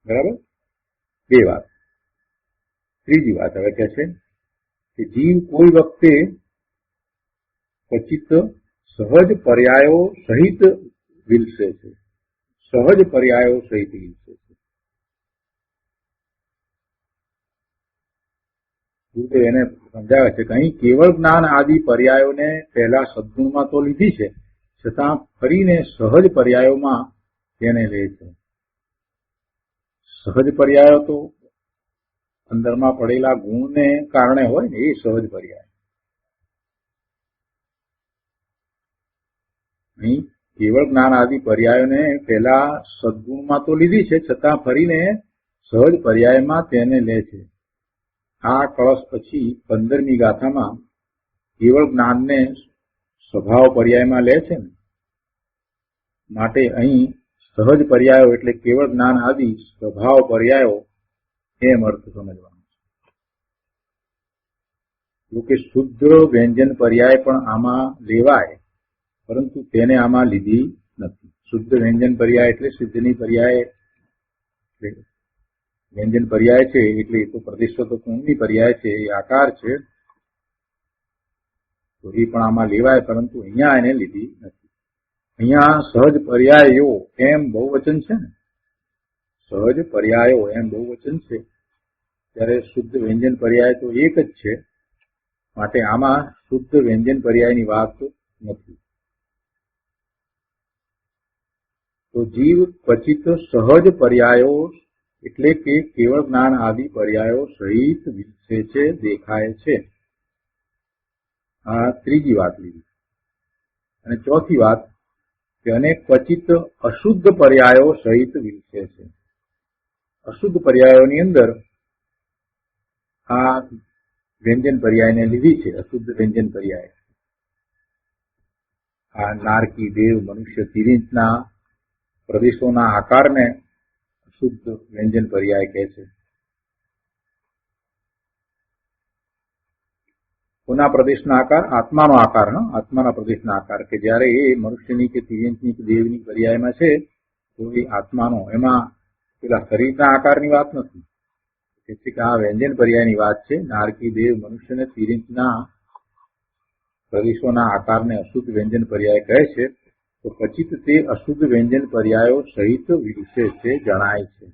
બરાબર. બે વાત. ત્રીજી વાત હવે કહે છે કે જીવ કોઈ વખતે ક્વચિત સહજ પર્યાયો સહિત વિલસે છે. સહજ પર્યાયો સહિત વિલસે છે. ગુરુદેવ એને સમજાવે છે કે અહીં કેવળ જ્ઞાન આદિ પર્યાયોને પહેલા સદગુણમાં તો લીધી છે, છતાં ફરીને સહજ પર્યાયોમાં તેને લે છે. સહજ પર્યાયો તો અંદરમાં પડેલા ગુણને કારણે હોય ને, એ સહજ પર્યાય. અહીં કેવળ જ્ઞાન આદિ પર્યાયોને પહેલા સદગુણમાં તો લીધી છે, છતાં ફરીને સહજ પર્યાયમાં તેને લે છે. આ કળશ પછી 15મી ગાથામાં કેવળ જ્ઞાનને સ્વભાવ પર્યાયમાં લે છે ને, માટે અહીં સહજ પર્યાયો એટલે કેવળ જ્ઞાન આદિ સ્વભાવ પર્યાયો એમ અર્થ સમજવાનો છે. જોકે શુદ્ધ વ્યંજન પર્યાય પણ આમાં લેવાય, પરંતુ તેને આમાં લીધી નથી. શુદ્ધ વ્યંજન પર્યાય એટલે સિદ્ધની પર્યાય વ્યંજન પર્યાય છે, એટલે એ તો પ્રતિષ્ઠિત કોણની પર્યાય છે, એ આકાર છે, તો એ પણ આમાં લેવાય, પરંતુ અહીંયા એને લીધી નથી. અહીંયા સહજ પર્યાયો એમ બહુવચન છે ને, સહજ પર્યાયો એમ બહુવચન છે, ત્યારે શુદ્ધ વ્યંજન પર્યાય તો એક જ છે, માટે આમાં શુદ્ધ વ્યંજન પર્યાયની વાત નથી. તો જીવ ક્વચિત સહજ પર્યાયો એટલે કે કેવળ જ્ઞાન આદિ પર્યાયો સહિત વિલસે છે, દેખાય છે. આ ત્રીજી વાત લીધી. અને ચોથી વાત કે અને ક્વચિત અશુદ્ધ પર્યાયો સહિત વિલસે છે. અશુદ્ધ પર્યાયોની અંદર આ વ્યંજન પર્યાયને લીધી છે. અશુદ્ધ વ્યંજન પર્યાય આ નારકી, દેવ, મનુષ્ય, તિર્યંચના પ્રદેશોના આકારને શુદ્ધ વ્યંજન પર્યાય કહે છે. કોના પ્રદેશના આકાર? આત્માનો આકાર. આત્માના પ્રદેશના આકાર, કે જયારે એ મનુષ્યની કે તિર્યંચની કે દેવની પર્યાયમાં છે તો એ આત્માનો, એમાં પેલા શરીરના આકારની વાત નથી. એટલે કે આ વ્યંજન પર્યાયની વાત છે. નારકી, દેવ, મનુષ્ય અને તિર્યંચના પ્રદેશોના આકારને અશુદ્ધ વ્યંજન પર્યાય કહે છે. તો ક્વચિત તે અશુદ્ધ વ્યંજન પર્યાયો સહિત વિલસે છે, જણાય છે.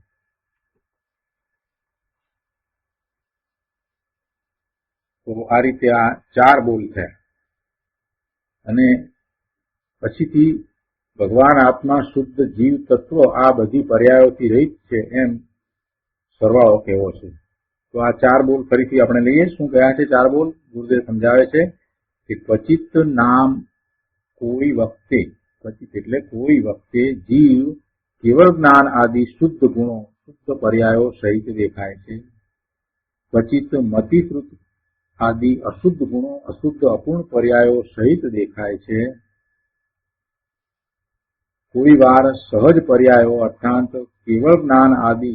તો આ રીતે આ ચાર બોલ થયા. અને પછીથી ભગવાન આત્મા શુદ્ધ જીવ તત્વ આ બધી પર્યાયોથી રહિત છે એમ સરવાળો કહેવો છે. તો આ ચાર બોલ ફરીથી આપણે લઈએ. શું કયા છે ચાર બોલ? ગુરુદેવ સમજાવે છે કે ક્વચિત નામ કોઈ વખતે, ક્વચિત એટલે કોઈ વખતે જીવ કેવળ જ્ઞાન આદિ શુદ્ધ ગુણો, શુદ્ધ પર્યાયો સહિત દેખાય છે. ક્વચિત મતિશ્રુત આદિ અશુદ્ધ ગુણો, અશુદ્ધ અપૂર્ણ પર્યાયો સહિત દેખાય છે. કોઈ વાર સહજ પર્યાયો અર્થાત કેવળ જ્ઞાન આદિ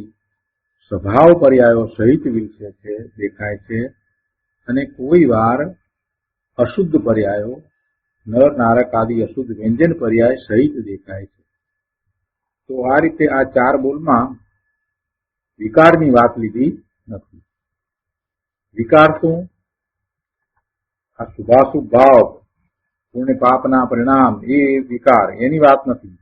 સ્વભાવ પર્યાયો સહિત વિલસે છે, દેખાય છે. અને કોઈ વાર અશુદ્ધ પર્યાયો નર, નારક આદિ અશુદ્ધ વ્યંજન પર્યાય સહિત દેખાય છે. તો આ રીતે આ ચાર બોલમાં વિકારની વાત લીધી નથી. વિકાર શું? આ શુભાશુભ ભાવ, પુણ્ય પાપના પરિણામ, એ વિકાર, એની વાત નથી.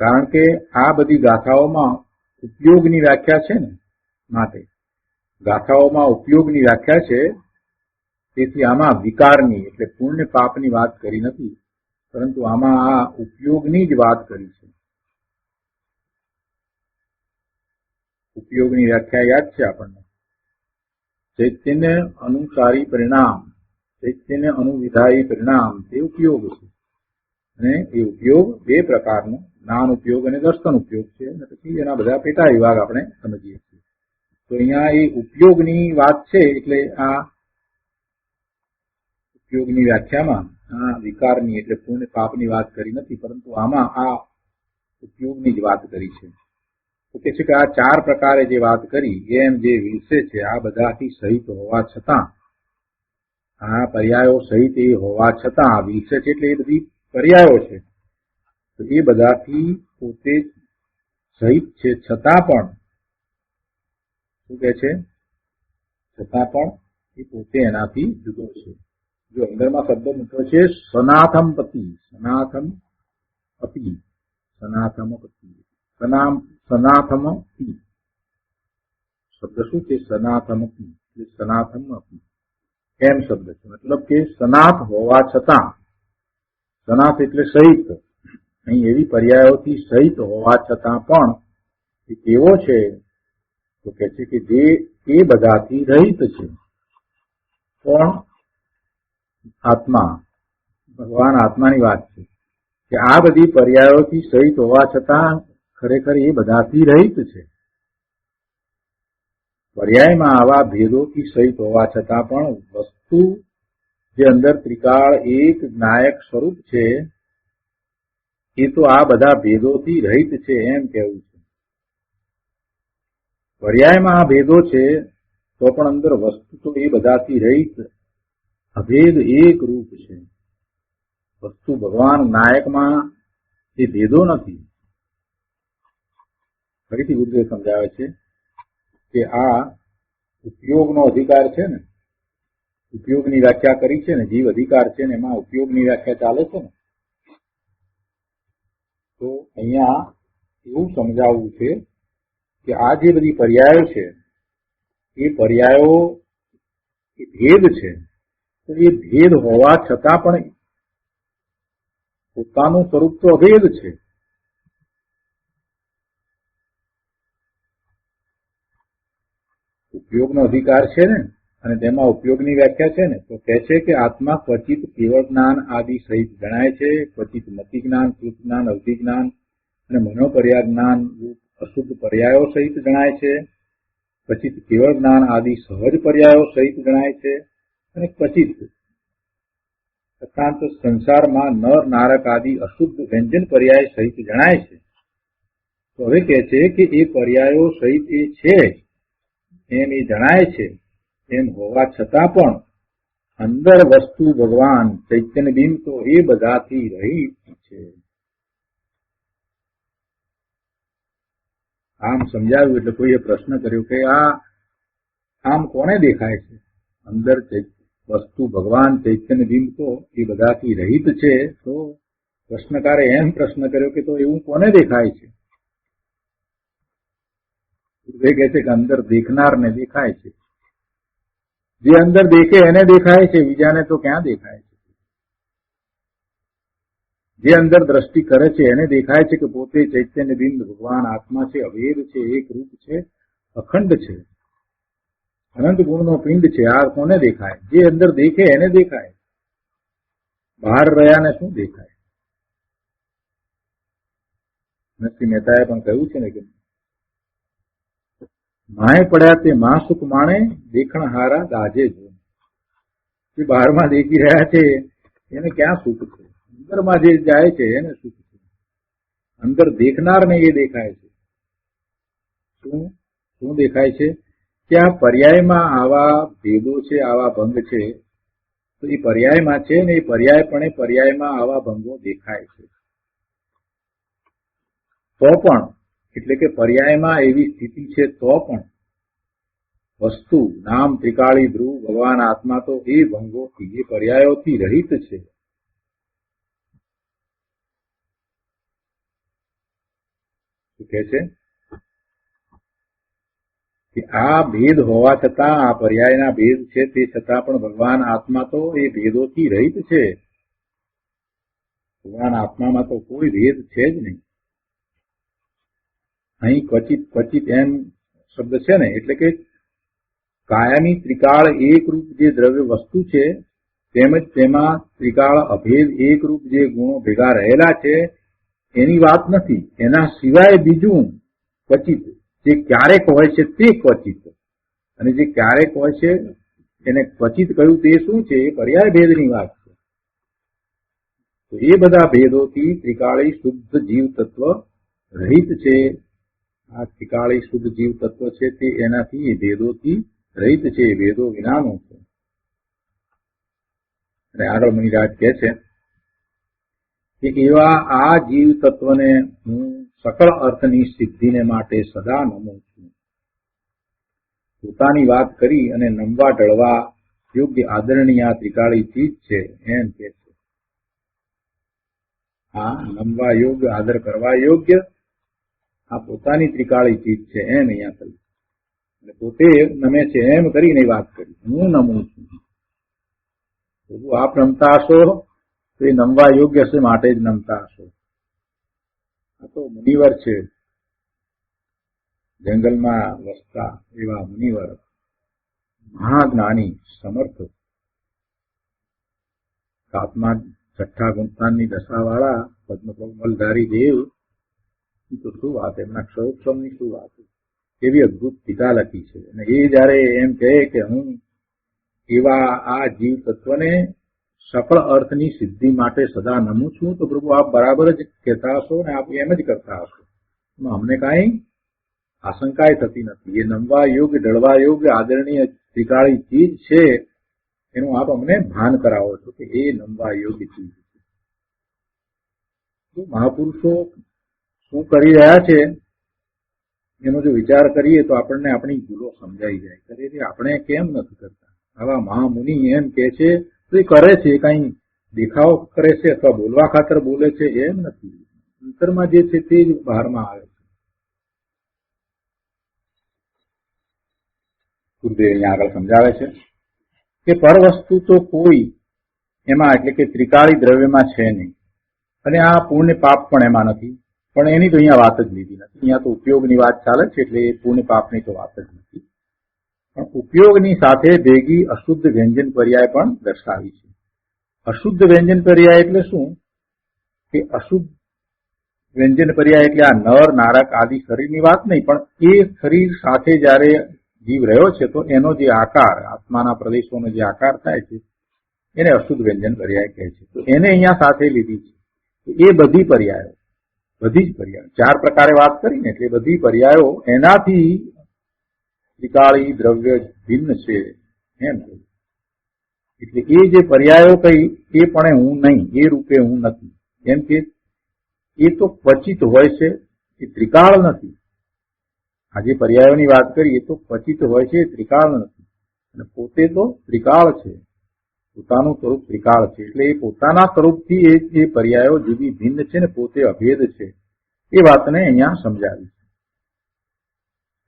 કારણ કે આ બધી ગાથાઓમાં ઉપયોગની વ્યાખ્યા છે ને, માટે ગાથાઓમાં ઉપયોગની વ્યાખ્યા છે, તેથી આમાં વિકારની એટલે પુણ્ય પાપની વાત કરી નથી, પરંતુ આમાં આ ઉપયોગની જ વાત કરી છે. ઉપયોગની વ્યાખ્યા યાદ છે આપણને, ચૈતન્ય અનુસારી પરિણામ, ચૈતન્ય અનુવિધાયી પરિણામ તે ઉપયોગ છે. અને એ ઉપયોગ બે પ્રકારનો, જ્ઞાન ઉપયોગ અને દર્શન ઉપયોગ છે, અને પછી એના બધા પેટા વિભાગ આપણે સમજીએ છીએ. તો અહીંયા એ ઉપયોગની વાત છે, એટલે આ ઉપયોગની વ્યાખ્યામાં આ વિકારની એટલે પુણ્ય પાપની વાત કરી નથી, પરંતુ આમાં આ ઉપયોગની જ વાત કરી છે. તો કે છે કે આ ચાર પ્રકારે જે વાત કરી એમ જે વિશે છે આ બધાથી સહિત હોવા છતાં, આ પર્યાયો સહિત એ હોવા છતાં, આ વિશે છે એટલે એ બધી પર્યાયો છે, તો એ બધાથી પોતે સહિત છે છતાં પણ શું કે છે, છતાં પણ એ પોતે એનાથી જુદો છે. જો અંદરમાં શબ્દ મૂક્યો છે સનાથમ પતિ, સનાથમ અપી, સનાથમ પતિ, સનાથમ અપી શબ્દ શું છે, સનાથમ અપી એટલે સનાથમ અપી એમ શબ્દ છે. મતલબ કે સનાથ હોવા છતાં, સનાથ એટલે સહિત, અહીં એવી પર્યાયોથી સહિત હોવા છતાં પણ એ કેવો છે, તો કે છે કે જે એ બધાથી રહિત છે. પણ આત્મા, ભગવાન આત્માની વાત છે કે આ બધી પર્યાયોથી સહિત હોવા છતાં ખરેખર એ બધાથી રહિત છે. પર્યાયમાં આવા ભેદોથી સહિત હોવા છતાં પણ વસ્તુ જે અંદર ત્રિકાળ એક નાયક સ્વરૂપ છે એ તો આ બધા ભેદોથી રહિત છે એમ કહેવું છે. પર્યાયમાં આ ભેદો છે તો પણ અંદર વસ્તુ તો એ બધાથી રહિત અભેદ એક રૂપ છે. વસ્તુ ભગવાન નાયકમાં એ ભેદો નથી. ફરીથી ગુરુદેવ સમજાવે છે કે આ ઉપયોગનો અધિકાર છે ને, ઉપયોગની વ્યાખ્યા કરી છે ને, જીવ અધિકાર છે ને, એમાં ઉપયોગની વ્યાખ્યા ચાલે છે ને, તો અહીંયા એવું સમજાવવું છે કે આ જે બધી પર્યાયો છે એ પર્યાયો એ ભેદ છે, તો એ ભેદ હોવા છતાં પણ પોતાનું સ્વરૂપ તો અભેદ છે. ઉપયોગનો અધિકાર છે ને, અને તેમાં ઉપયોગની વ્યાખ્યા છે ને, તો કહે છે કે આત્મા ક્વચિત કેવળ જ્ઞાન આદિ સહિત ગણાય છે, ક્વચિત મતિ જ્ઞાન, કૃત જ્ઞાન, અવધિ જ્ઞાન અને મનોપર્યા જ્ઞાન રૂપ અશુદ્ધ પર્યાયો સહિત ગણાય છે, ક્વચિત કેવળ જ્ઞાન આદિ સહજ પર્યાયો સહિત ગણાય છે, અને ક્વચિત એકાંત સંસારમાં નર નારક આદિ અશુદ્ધ વ્યંજન પર્યાય સહિત જણાય છે. તો હવે કહે છે કે એ પર્યાયો સહિત એ છે એમ એ જણાય છે, એમ હોવા છતાં પણ અંદર વસ્તુ ભગવાન ચૈતન્ય બિંબ તો એ બધાથી રહિત છે. આમ સમજાવ્યું એટલે કોઈએ પ્રશ્ન કર્યો કે આ આમ કોને દેખાય છે, અંદર વસ્તુ ભગવાન ચૈતન્ય બિંબ તો એ બધાથી રહિત છે, તો પ્રશ્નકારે એમ પ્રશ્ન કર્યો કે તો એવું કોને દેખાય છે? એ કહે છે કે અંદર દેખનારને દેખાય છે. જે અંદર દેખે એને દેખાય છે, બીજાને તો ક્યાં દેખાય છે? જે અંદર દ્રષ્ટિ કરે છે એને દેખાય છે કે પોતે ચૈતન્ય બિંબ ભગવાન આત્મા છે, અભેદ છે, એક રૂપ છે, અખંડ છે, અનંત ગુણનો પિંડ છે. આ કોને દેખાય? જે અંદર દેખે એને દેખાય, બહાર રહ્યાને શું દેખાય? નરસિંહ મહેતાએ પણ કહ્યું છે ને કે માએ પડ્યા તે મા સુખ માણે, દેખણ હારા દાજે જો. જે બહારમાં દેખી રહ્યા છે એને ક્યાં સુખ છે? અંદરમાં જે જાય છે એને સુખ છે. અંદર દેખનારને એ દેખાય છે. શું દેખાય છે? કે આ પર્યાયમાં આવા ભેદો છે, આવા ભંગ છે, તો એ પર્યાયમાં છે ને એ પર્યાયપણે પર્યાયમાં આવા ભંગો દેખાય છે. તો પણ એટલે કે પર્યાયમાં એવી સ્થિતિ છે તો પણ વસ્તુ નામ ત્રિકાળી ધ્રુવ ભગવાન આત્મા તો એ ભંગોથી, એ પર્યાયોથી રહિત છે. કહે છે કે આ ભેદ હોવા છતાં, આ પર્યાયના ભેદ છે તે છતાં પણ ભગવાન આત્મા તો એ ભેદોથી રહિત છે. ભગવાન આત્મામાં તો કોઈ ભેદ છે જ નહીં. અહીં ક્વચિત ક્વચિત એમ શબ્દ છે ને, એટલે કે કાયમી ત્રિકાળ એકરૂપ જે દ્રવ્ય વસ્તુ છે તેમજ તેમાં ત્રિકાળ અભેદ એકરૂપ જે ગુણો ભેગા રહેલા છે એની વાત નથી. એના સિવાય બીજું ક્વચિત જે ક્યારેક હોય છે તે ક્વચિત, અને જે ક્યારેક હોય છે એને ક્વચિત કહ્યું તે શું છે? એ પર્યાય ભેદની વાત છે. તો એ બધા ભેદોથી ત્રિકાળી શુદ્ધ જીવ તત્વ રહિત છે. આ ત્રિકાળી શુદ્ધ જીવ તત્વ છે તે એનાથી એ ભેદોથી રહિત છે, એ ભેદો વિનાનું છે. અને આગળ મુનિરાજ કહે છે કે એવા આ જીવ તત્વને હું સકળ અર્થની સિદ્ધિને માટે સદા નમું છું. પોતાની વાત કરી અને નમવા ઢળવા યોગ્ય આદરણીય આ ત્રિકાળી ચીજ છે એમ કે છે. આ નમવા યોગ્ય, આદર કરવા યોગ્ય આ પોતાની ત્રિકાળી ચીજ છે એમ અહીંયા કહ્યું. અને પોતે નમે છે એમ કરીને વાત કરી, હું નમું છું. પ્રભુ આપ નમતા હશો તો એ નમવા યોગ્ય છે માટે જ નમતા હશો. આ તો મુનિવર છે, જંગલમાં વસતા એવા મુનિવર, મહાજ્ઞાની, સમર્થ, 7મા 6ઠ્ઠા ગુણસ્થાનની દશાવાળા પદ્મકમલધારી દેવ, તો શું વાત, એમના ક્ષયોક્ષમની શું વાત, એવી અદભુત ટીકા લખી છે. અને એ જયારે એમ કહે કે હું એવા આ જીવ તત્વને સકળ અર્થની સિદ્ધિ માટે સદા નમું છું, તો પ્રભુ આપ બરાબર જ કહેતા હશો ને આપ એમ જ કરતા હશો. અમને કાંઈ આશંકાય થતી નથી. એ નમવા યોગ્ય, ઢળવા યોગ્ય, આદરણીય ત્રિકાળી ચીજ છે એનું આપ અમને ભાન કરાવો છો કે એ નમવા યોગ્ય ચીજ છે. મહાપુરુષો શું કરી રહ્યા છે એનો જો વિચાર કરીએ તો આપણને આપણી ભૂલો સમજાઈ જાય. ખરેખર આપણે કેમ નથી કરતા? આવા મહામુનિ એમ કે છે તો એ કરે છે, કઈ દેખાવ કરે છે અથવા બોલવા ખાતર બોલે છે એમ નથી. અંતરમાં જે છે તે જ બહારમાં આવે છે. ગુરુદેવ અહીંયા આગળ સમજાવે છે કે પર વસ્તુ તો કોઈ એમાં, એટલે કે ત્રિકાળી દ્રવ્યમાં છે નહીં, અને આ પુણ્ય પાપ પણ એમાં નથી. પણ એની તો અહીંયા વાત જ લીધી નથી. અહીંયા તો ઉપયોગની વાત ચાલે છે, એટલે એ પુણ્ય પાપની તો વાત જ નથી. પણ ઉપયોગની સાથે ભેગી અશુદ્ધ વ્યંજન પર્યાય પણ દર્શાવી છે. અશુદ્ધ વ્યંજન પર્યાય એટલે શું? કે અશુદ્ધ વ્યંજન પર્યાય એટલે આ નર, નારક આદિ શરીરની વાત નહીં, પણ એ શરીર સાથે જયારે જીવ રહ્યો છે તો એનો જે આકાર, આત્માના પ્રદેશોનો જે આકાર થાય છે એને અશુદ્ધ વ્યંજન પર્યાય કહે છે. તો એને અહીંયા સાથે લીધી છે. એ બધી પર્યાયો, બધી જ પર્યાયો 4 પ્રકારે વાત કરીને, એટલે બધી પર્યાયો એનાથી ત્રિકાળી દ્રવ્ય ભિન્ન છે એમ. એટલે એ જે પર્યાયો કઈ એ પણ હું નહીં, એ રૂપે હું નથી. કેમ કે એ તો ક્વચિત હોય છે, એ ત્રિકાળ નથી. આ જે પર્યાયોની વાત કરી એ તો ક્વચિત હોય છે, એ ત્રિકાળ નથી. અને પોતે તો ત્રિકાળ છે, પોતાનું સ્વરૂપ ત્રિકાળ છે. એટલે એ પોતાના સ્વરૂપથી એ પર્યાયો જુદી ભિન્ન છે ને પોતે અભેદ છે, એ વાતને અહીંયા સમજાવી છે.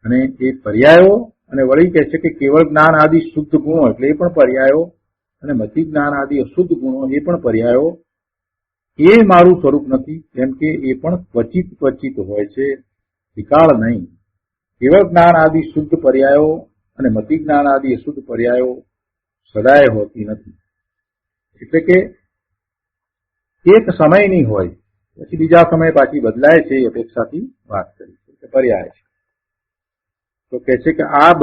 અને એ પર્યાયો, અને વળી કહે છે કે કેવળ જ્ઞાન આદિ શુદ્ધ ગુણો, એટલે એ પણ પર્યાયો, અને મતિ જ્ઞાન આદિ અશુદ્ધ ગુણો એ પણ પર્યાયો, એ મારું સ્વરૂપ નથી. કેમ કે એ પણ ક્વચિત ક્વચિત હોય છે, ત્રિકાળ નહીં. કેવળ જ્ઞાન આદિ શુદ્ધ પર્યાયો અને મતિ જ્ઞાન આદિ અશુદ્ધ પર્યાયો સદાય હોતી નથી. એટલે કે એક સમયની હોય પછી બીજા સમય પાછી બદલાય છે, એ અપેક્ષાથી વાત કરી છે, પર્યાય છે. તો કહે છે કે આ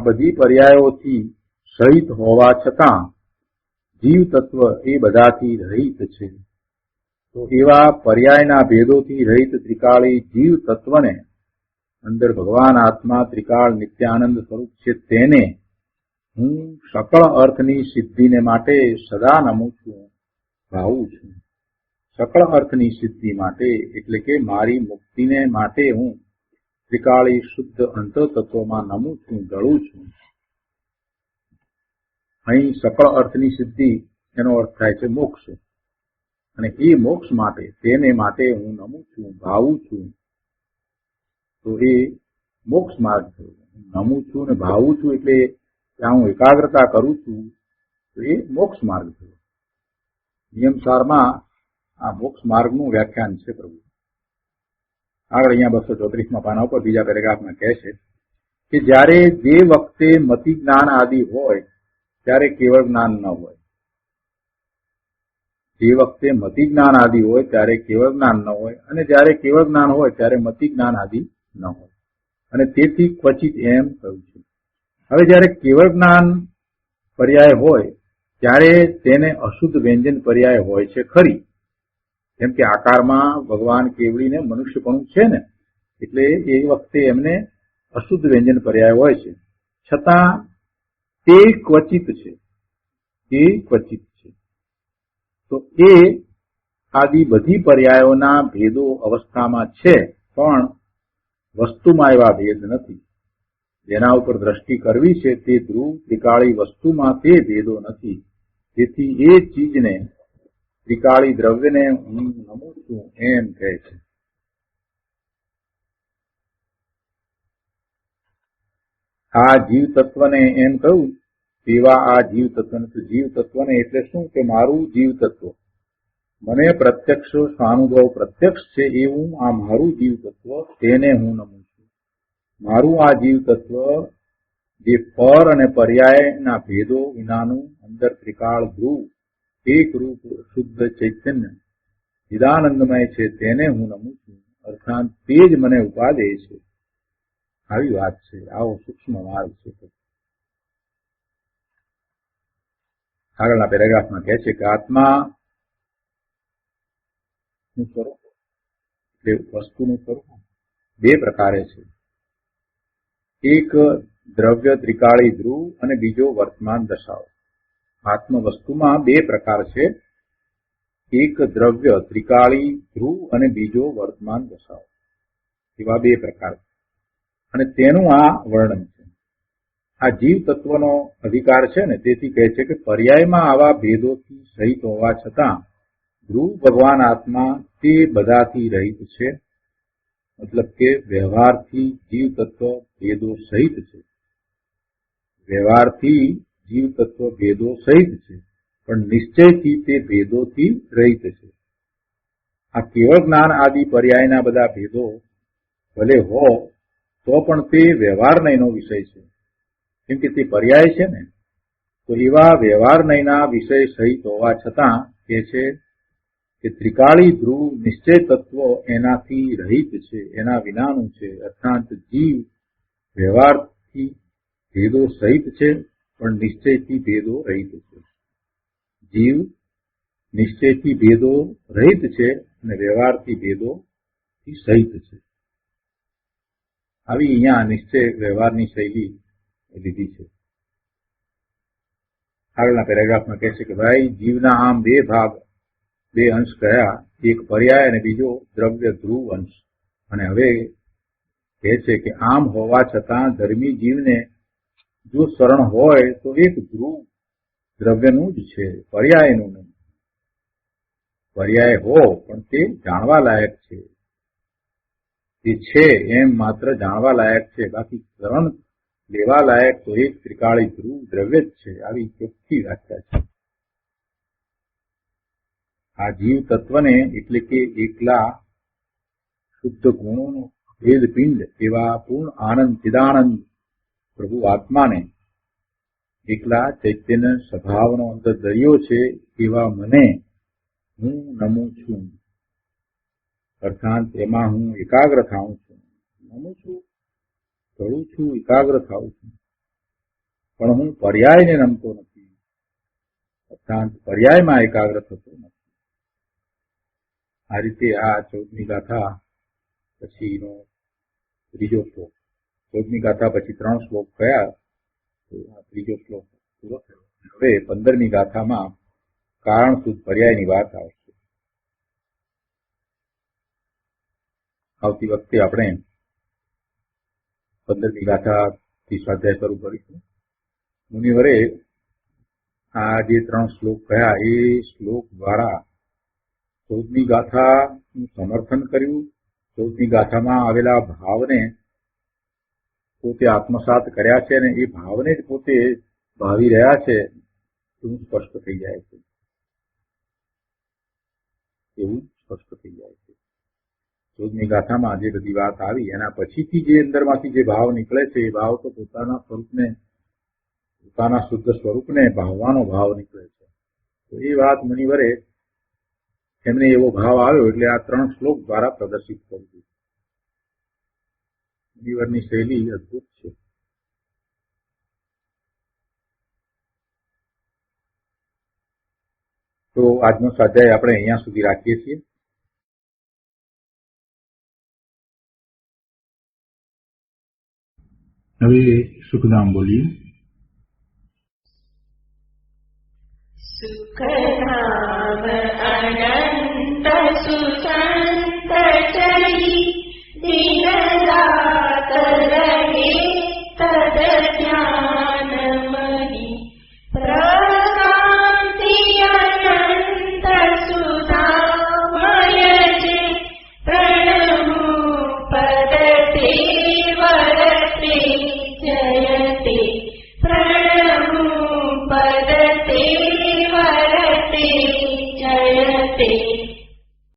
બધી પર્યાયોથી સહિત હોવા છતાં જીવ તત્વ એ બધાથી રહિત છે. તો એવા પર્યાયના ભેદોથી રહિત ત્રિકાળી જીવ તત્વને અંદર ભગવાન આત્મા ત્રિકાળ નિત્યાનંદ સ્વરૂપ છે, તેને હું સકળ અર્થની સિદ્ધિને માટે સદા નમું છું, ભાવું છું. સકળ અર્થની સિદ્ધિ માટે એટલે કે મારી મુક્તિને માટે હું ત્રિકાળી શુદ્ધ અંતઃતત્વમાં નમું છું, દળું છું. અહીં સકળ અર્થની સિદ્ધિ એનો અર્થ થાય છે મોક્ષ. અને એ મોક્ષ માટે, તેને માટે હું નમું છું, ભાવું છું. તો એ મોક્ષ માર્ગ થયો. નમું છું ને ભાવું છું એટલે ત્યાં હું એકાગ્રતા કરું છું તો એ મોક્ષ માર્ગ થયો. નિયમસારમાં આ મોક્ષ માર્ગનું વ્યાખ્યાન છે પ્રભુ. આગળ અહીંયા 234માં પાના ઉપર બીજા પેરેગ્રાફમાં કહે છે કે જ્યારે જે વખતે મતિ જ્ઞાન આદિ હોય ત્યારે કેવળ જ્ઞાન ન હોય. જે વખતે મતિ જ્ઞાન આદિ હોય ત્યારે કેવળ જ્ઞાન ન હોય, અને જ્યારે કેવળ જ્ઞાન હોય ત્યારે મતિ જ્ઞાન આદિ ન હોય, અને તેથી ક્વચિત એમ કહ્યું છે. હવે જ્યારે કેવળ જ્ઞાન પર્યાય હોય ત્યારે તેને અશુદ્ધ વ્યંજન પર્યાય હોય છે ખરી. જેમ કે આકારમાં ભગવાન કેવડીને મનુષ્યપણું છે ને, એટલે એ વખતે એમને અશુદ્ધ વ્યંજન પર્યાય હોય છે, છતાં તે ક્વચિત છે. તે ક્વચિત છે. તો એ આદિ બધી પર્યાયોના ભેદો અવસ્થામાં છે, પણ વસ્તુમાં એવા ભેદ નથી. જેના ઉપર દ્રષ્ટિ કરવી છે તે ધ્રુવ ત્રિકાળી વસ્તુમાં તે ભેદો નથી. તેથી એ ચીજને, ત્રિકાળી દ્રવ્યને હું નમું છું એમ કહે છે. આ જીવ તત્વને એમ કહ્યું તેવા આ જીવ તત્વને. તો જીવ તત્વને એટલે શું કે મારું જીવ તત્વ, મને પ્રત્યક્ષ સ્વાનુભવ પ્રત્યક્ષ છે એવું આ મારું જીવ તત્વ, તેને હું નમું છું. મારું આ જીવ તત્વ જે પર અને પર્યાયના ભેદો વિનાનું અંદર ત્રિકાળ ધ્રુવ એક રૂપ શુદ્ધ ચૈતન્ય ચિદાનંદમય છે, તેને હું નમું છું. અર્થાત તે જ મને ઉપાદે છે. આવી વાત છે. આવો સૂક્ષ્મ માર્ગ છે. આગળના પેરેગ્રાફમાં કહે છે કે આત્મા નું સ્વરૂપ એટલે વસ્તુનું સ્વરૂપ બે પ્રકારે છે. એક દ્રવ્ય ત્રિકાળી ધ્રુવ અને બીજો વર્તમાન દશાઓ. આત્મ વસ્તુમાં બે પ્રકાર છે. એક દ્રવ્ય ત્રિકાળી ધ્રુવ અને બીજો વર્તમાન દશાઓ. એવા બે પ્રકાર છે, અને તેનું આ વર્ણન છે. આ જીવ તત્વનો અધિકાર છે ને, તેથી કહે છે કે પર્યાયમાં આવા ભેદોથી સહિત હોવા છતાં ધ્રુવ ભગવાન આત્મા તે બધાથી રહિત છે. મતલબ કે વ્યવહારથી જીવ તત્વ ભેદો સહિત છે. વ્યવહારથી જીવ તત્વ ભેદો સહિત છે, પણ નિશ્ચયથી તે ભેદોથી રહિત છે. આ કેવળ જ્ઞાન આદિ પર્યાયના બધા ભેદો ભલે હો તો પણ તે વ્યવહાર નયનો વિષય છે. કેમ કે તે પર્યાય છે ને, તો એવા વ્યવહાર નયના વિષય સહિત હોવા છતાં કે છે કે ત્રિકાળી ધ્રુવ નિશ્ચય તત્વ એનાથી રહિત છે, એના વિનાનું છે. અર્થાત જીવ વ્યવહારથી ભેદો સહિત છે, પણ નિશ્ચયથી ભેદો રહિત છે. જીવ નિશ્ચયથી ભેદો રહિત છે અને વ્યવહારથી ભેદોથી સહિત છે. આવી અહીંયા નિશ્ચય વ્યવહારની શૈલી લીધી છે. આગળના પેરેગ્રાફમાં કહે છે કે ભાઈ જીવના આમ બે ભાગ, બે અંશ કયા, એક પર્યાય અને બીજો દ્રવ્ય ધ્રુવ અંશ. અને હવે કહે છે કે આમ હોવા છતાં ધર્મી જીવને જો શરણ હોય તો એક ધ્રુવ દ્રવ્યનું જ છે, પર્યાયનું નહીં. પર્યાય હો પણ તે જાણવા લાયક છે. તે છે એમ માત્ર જાણવા લાયક છે, બાકી શરણ લેવા લાયક તો એક ત્રિકાળી ધ્રુવ દ્રવ્ય જ છે. આવી ચોખ્ખી વ્યાખ્યા છે. આ જીવ તત્વને એટલે કે એકલા શુદ્ધ ગુણોનો ભેદ પિંડ એવા પૂર્ણ આનંદ ચિદાનંદ પ્રભુ આત્માને, એકલા ચૈતન્ય સ્વભાવનો અંદર દરિયો છે એવા મને હું નમું છું. અર્થાત એમાં હું એકાગ્ર થાઉં છું. નમું છું, ચડું છું, એકાગ્ર થાઉં છું, પણ હું પર્યાયને નમતો નથી. અર્થાત પર્યાયમાં એકાગ્ર થતો નથી. આ રીતે આ 14મી ગાથા પછીનો ત્રીજો શ્લોક. 14મી ગાથા પછી 3 શ્લોક કયા, તો આ ત્રીજો શ્લોક પૂરો થયો. હવે 15મી ગાથામાં કારણ શુદ્ધ પર્યાયની વાત આવશે. આવતી વખતે આપણે 15મી ગાથાથી સ્વાધ્યાય શરૂ કરીશું. મુનિવરે આ જે 3 શ્લોક કયા એ શ્લોક દ્વારા 14મી ગાથાનું સમર્થન કર્યું 14મી ગાથામાં આવેલા ભાવને પોતે આત્મસાત કર્યા છે અને એ ભાવને જ પોતે ભાવી રહ્યા છે એવું સ્પષ્ટ થઈ જાય છે. એવું સ્પષ્ટ થઈ જાય છે. 14મી ગાથામાં જે બધી વાત આવી એના પછીથી જે અંદરમાંથી જે ભાવ નીકળે છે એ ભાવ તો પોતાના સ્વરૂપને, પોતાના શુદ્ધ સ્વરૂપને ભાવવાનો ભાવ નીકળે છે. તો એ વાત મુનિવરે એમને એવો ભાવ આવ્યો એટલે આ 3 શ્લોક દ્વારા પ્રદર્શિત કરી દીધું. મુનિવરની શૈલી અદભુત છે. તો આજનો સ્વાધ્યાય આપણે અહીંયા સુધી રાખીએ છીએ. હવે સુખધામ બોલીએ. સુખધામ અનંત સુસંત ચરી દિન રાત રહે તદ ધ્યાન મહી પ્રકાંતિ અનંત સુધામય જે પ્રણમુ પદ તે વરતે જય